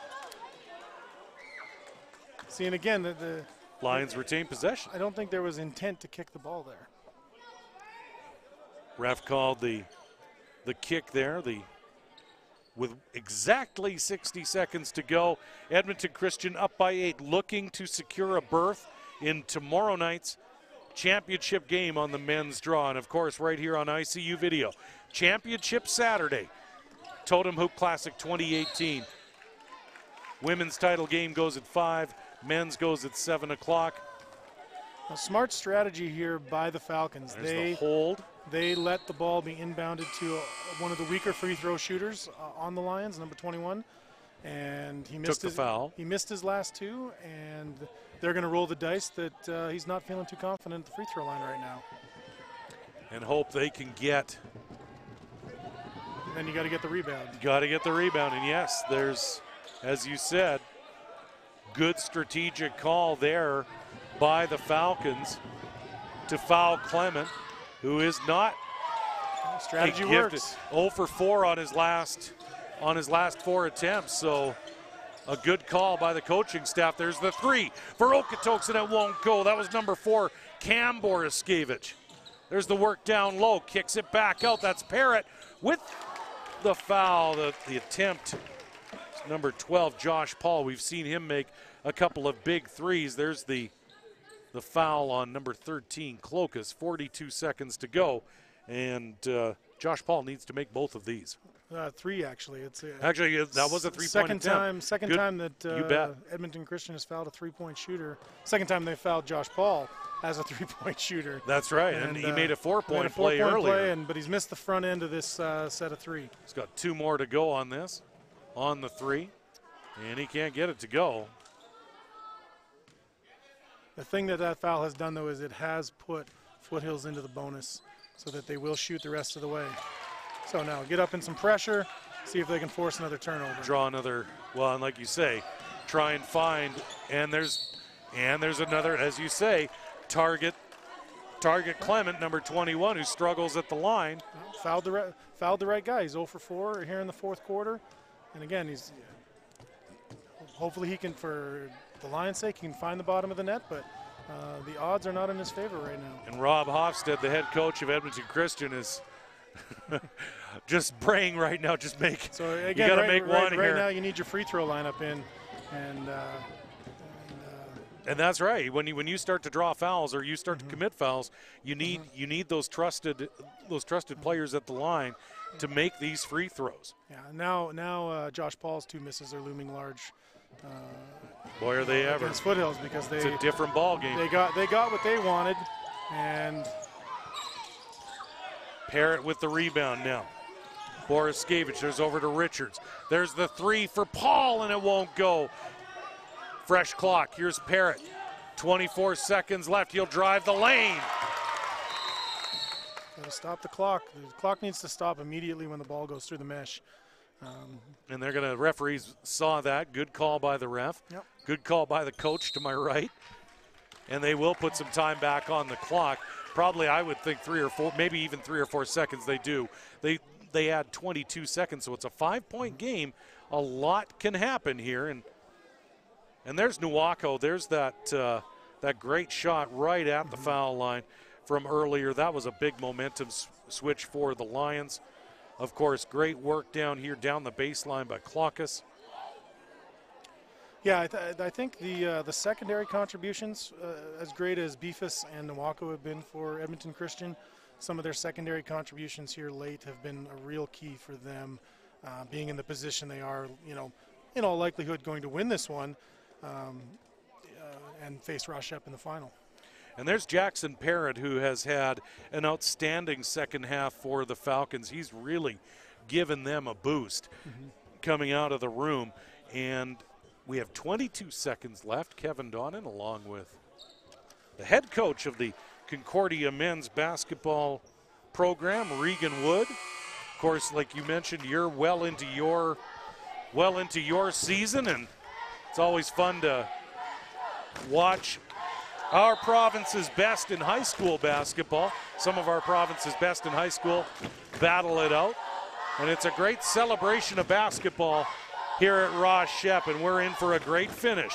See, and again, the Lions retain possession. I don't think there was intent to kick the ball there. Ref called the kick there. With exactly 60 seconds to go, Edmonton Christian up by 8, looking to secure a berth in tomorrow night's championship game on the men's draw. And, of course, right here on ICU Video, Championship Saturday, Totem Hoop Classic 2018. Women's title game goes at 5, men's goes at 7 o'clock. A smart strategy here by the Falcons. There's the hold. They let the ball be inbounded to one of the weaker free throw shooters on the Lions, number 21, and he missed his foul. He missed his last 2, and they're going to roll the dice that he's not feeling too confident at the free throw line right now. And hope they can get. And then you got to get the rebound. Got to get the rebound, and yes, there's, as you said, good strategic call there by the Falcons to foul Clement, who is not strategy works. 0 for 4 on his last 4 attempts. So a good call by the coaching staff. There's the 3 for Okotoks, and it won't go. That was number 4, Cam Boriskevich. There's the work down low, kicks it back out. That's Parrott with the foul. The attempt. It's number 12, Josh Paul. We've seen him make a couple of big threes. There's the foul on number 13, Clokas. 42 seconds to go, and Josh Paul needs to make both of these. 3 actually. Actually, that was a 3-point attempt. Second time that Edmonton Christian has fouled a 3-point shooter. Second time they fouled Josh Paul as a 3-point shooter. That's right, and he made a 4-point play earlier. But he's missed the front end of this set of 3. He's got 2 more to go on this, on the 3, and he can't get it to go. The thing that foul has done, though, is it has put Foothills into the bonus so that they will shoot the rest of the way. So now get up in some pressure, see if they can force another turnover. Draw another, well, and like you say, try and find, and there's another, as you say, target Clement, number 21, who struggles at the line. Fouled the right guy. He's 0 for 4 here in the fourth quarter. And again, hopefully he can, for the Lions' sake, he can find the bottom of the net, but the odds are not in his favor right now. And Rob Hofstad, the head coach of Edmonton Christian, is just praying right now. Just make. So again, you got to make one here. Right now, you need your free throw lineup in, and that's right. When you start to draw fouls or you start to commit fouls, you need those trusted players at the line to make these free throws. Yeah. Now Josh Paul's 2 misses are looming large. Boy, are they ever! Against Foothills, because it's a different ball game. They got what they wanted, And Parrott with the rebound now. Boriskevich, there's over to Richards. There's the three for Paul, and it won't go. Fresh clock. Here's Parrott. 24 seconds left. He'll drive the lane. Got to stop the clock. The clock needs to stop immediately when the ball goes through the mesh. And they're going to, referees saw that. Good call by the ref. Yep. Good call by the coach to my right. And they will put some time back on the clock. Probably, I would think 3 or 4, maybe even 3 or 4 seconds they do. They add 22 seconds, so it's a 5-point game. A lot can happen here. And there's Nuwako. There's that great shot right at the foul line from earlier. That was a big momentum switch for the Lions. Of course, great work down here, down the baseline by Klaukas. Yeah, I think the secondary contributions, as great as Beefus and Nuwako have been for Edmonton Christian, some of their secondary contributions here late have been a real key for them, being in the position they are, in all likelihood going to win this one and face Rochep in the final. And there's Jackson Parrott, who has had an outstanding second half for the Falcons. He's really given them a boost coming out of the room. And we have 22 seconds left. Kevin Donnan, along with the head coach of the Concordia men's basketball program, Regan Wood. Of course, like you mentioned, you're well into your season, and it's always fun to watch our province's best in high school basketball, some of our province's best in high school, battle it out. And it's a great celebration of basketball here at Rochep, and we're in for a great finish.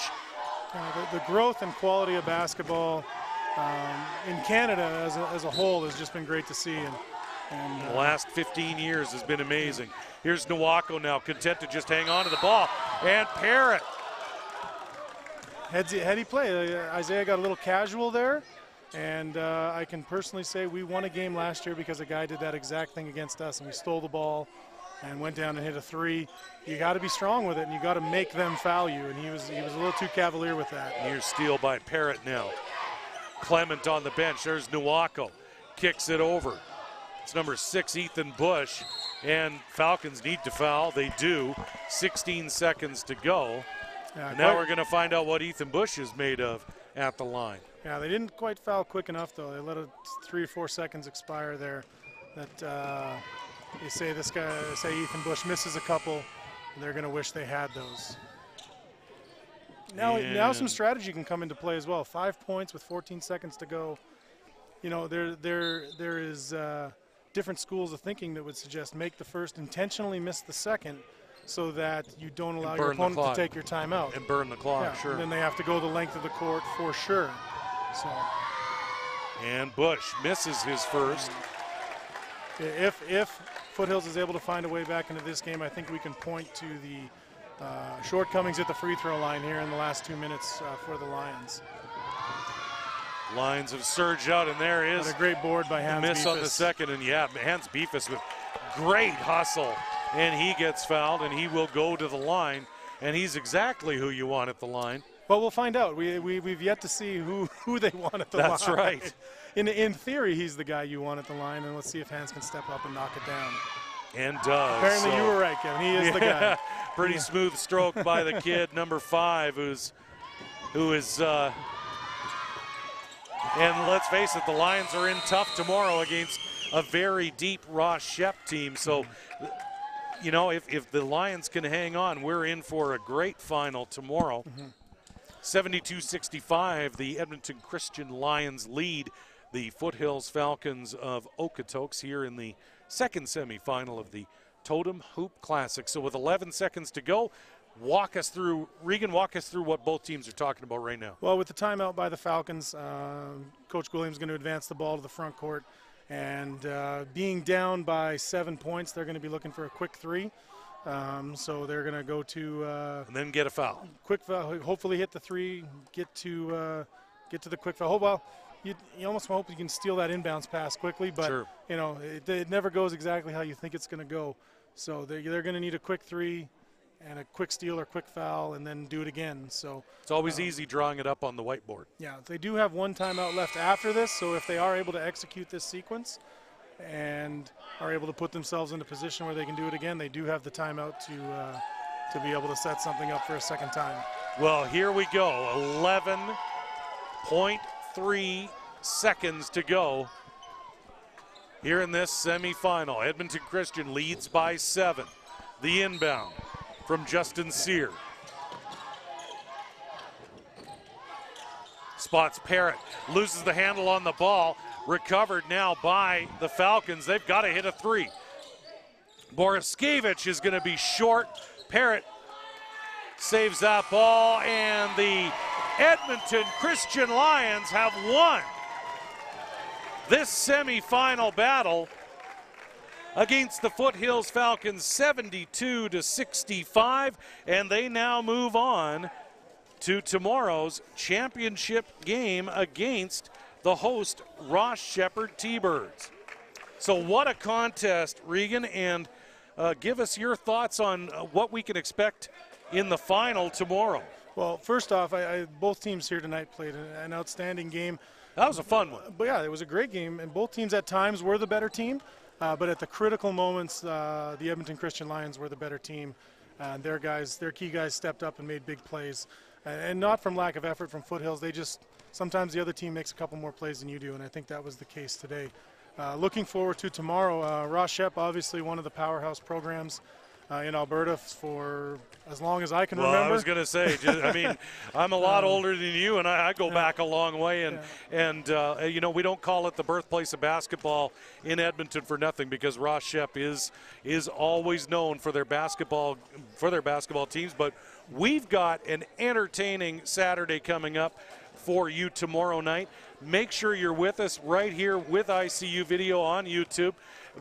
The growth and quality of basketball in Canada as a whole has just been great to see. And the last 15 years has been amazing. Here's Nuwako now, content to just hang on to the ball. And Parrott. Heady play. Isaiah got a little casual there, and I can personally say we won a game last year because a guy did that exact thing against us, and we stole the ball and went down and hit a three. You got to be strong with it, and you got to make them foul you, and he was a little too cavalier with that. Near steal by Parrott now. Clement on the bench. There's Nuwako. Kicks it over. It's number 6, Ethan Bush, and Falcons need to foul. They do. 16 seconds to go. Yeah, and now we're going to find out what Ethan Bush is made of at the line. Yeah, they didn't quite foul quick enough, though. They let 3 or 4 seconds expire there. That you say Ethan Bush misses a couple, and they're going to wish they had those. Now some strategy can come into play as well. 5 points with 14 seconds to go. There is different schools of thinking that would suggest make the first, intentionally miss the second, so that you don't allow your opponent to take your time out. And burn the clock, sure. And then they have to go the length of the court for sure. So. And Bush misses his first. If Foothills is able to find a way back into this game, I think we can point to the shortcomings at the free throw line here in the last 2 minutes for the Lions. Lions have surged out, and there is a great board by Hans miss Beefus. On the second, and Hans Beefus with great hustle. And he gets fouled, and he will go to the line, and he's exactly who you want at the line. Well, we'll find out. We've yet to see who they want at the line. That's right. In theory, he's the guy you want at the line, and let's see if Hans can step up and knock it down. And does. Apparently you were right, Kevin. He is the guy. Pretty smooth stroke by the kid, number 5, who is and let's face it, the Lions are in tough tomorrow against a very deep Rochep team. So, if the Lions can hang on, we're in for a great final tomorrow. 72-65, the Edmonton Christian Lions lead the Foothills Falcons of Okotoks here in the second semifinal of the Totem Hoop Classic. So with 11 seconds to go, Regan, walk us through what both teams are talking about right now. Well, with the timeout by the Falcons, Coach Williams is going to advance the ball to the front court. And being down by 7 points, they're going to be looking for a quick 3. So they're going to go to and then get a foul. Quick foul. Hopefully hit the 3. Get to the quick foul. Well, you almost hope you can steal that inbounds pass quickly, but sure. It never goes exactly how you think it's going to go. So they're going to need a quick 3. and a quick steal or quick foul and then do it again. So it's always easy drawing it up on the whiteboard. Yeah, they do have one timeout left after this, so if they are able to execute this sequence and are able to put themselves in a position where they can do it again, they do have the timeout to be able to set something up for a second time. Well, here we go. 11.3 seconds to go here in this semifinal. Edmonton Christian leads by 7. The inbound from Justin Sear. Spots Parrott, loses the handle on the ball. Recovered now by the Falcons. They've got to hit a 3. Boriskevich is going to be short. Parrott saves that ball, and the Edmonton Christian Lions have won this semifinal battle against the Foothills Falcons 72-65, and they now move on to tomorrow's championship game against the host Ross Shepherd T-Birds. So what a contest, Regan, and give us your thoughts on what we can expect in the final tomorrow. Well, first off, both teams here tonight played an outstanding game. That was a fun one. But yeah, it was a great game, and both teams at times were the better team. But at the critical moments, the Edmonton Christian Lions were the better team. Their key guys stepped up and made big plays. And not from lack of effort from Foothills. Sometimes the other team makes a couple more plays than you do, and I think that was the case today. Looking forward to tomorrow. Ross Shep, obviously one of the powerhouse programs in Alberta for as long as I can remember. I was going to say, I mean, I'm a lot older than you, and I go back a long way. And you know, we don't call it the birthplace of basketball in Edmonton for nothing, because Ross Shep is always known for their basketball teams. But we've got an entertaining Saturday coming up for you tomorrow night. Make sure you're with us right here with ICU Video on YouTube.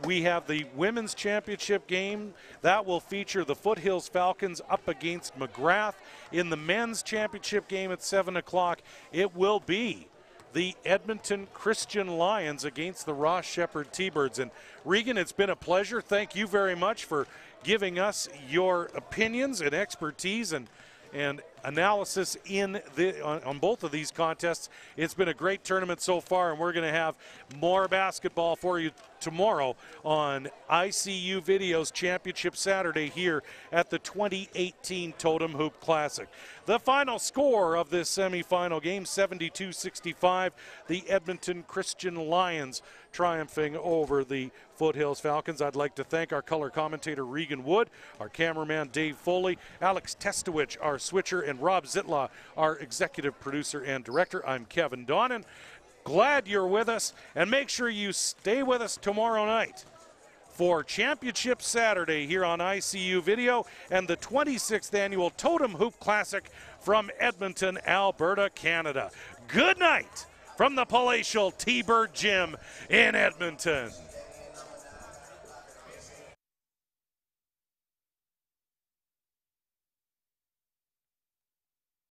We have the women's championship game that will feature the Foothills Falcons up against McGrath. In the men's championship game at 7 o'clock, it will be the Edmonton Christian Lions against the Ross Shepherd T-Birds. And Regan, it's been a pleasure. Thank you very much for giving us your opinions and expertise and analysis on both of these contests. It's been a great tournament so far, and we're going to have more basketball for you tomorrow on ICU Video's Championship Saturday here at the 2018 Totem Hoop Classic. The final score of this semifinal game, 72-65, the Edmonton Christian Lions triumphing over the Foothills Falcons. I'd like to thank our color commentator Regan Wood, our cameraman Dave Foley, Alex Testowich, our switcher, and Rob Zitlaw, our executive producer and director. I'm Kevin Donnan. Glad you're with us, and make sure you stay with us tomorrow night for Championship Saturday here on ICU Video and the 26th annual Totem Hoop Classic from Edmonton, Alberta, Canada. Good night from the palatial T-Bird Gym in Edmonton.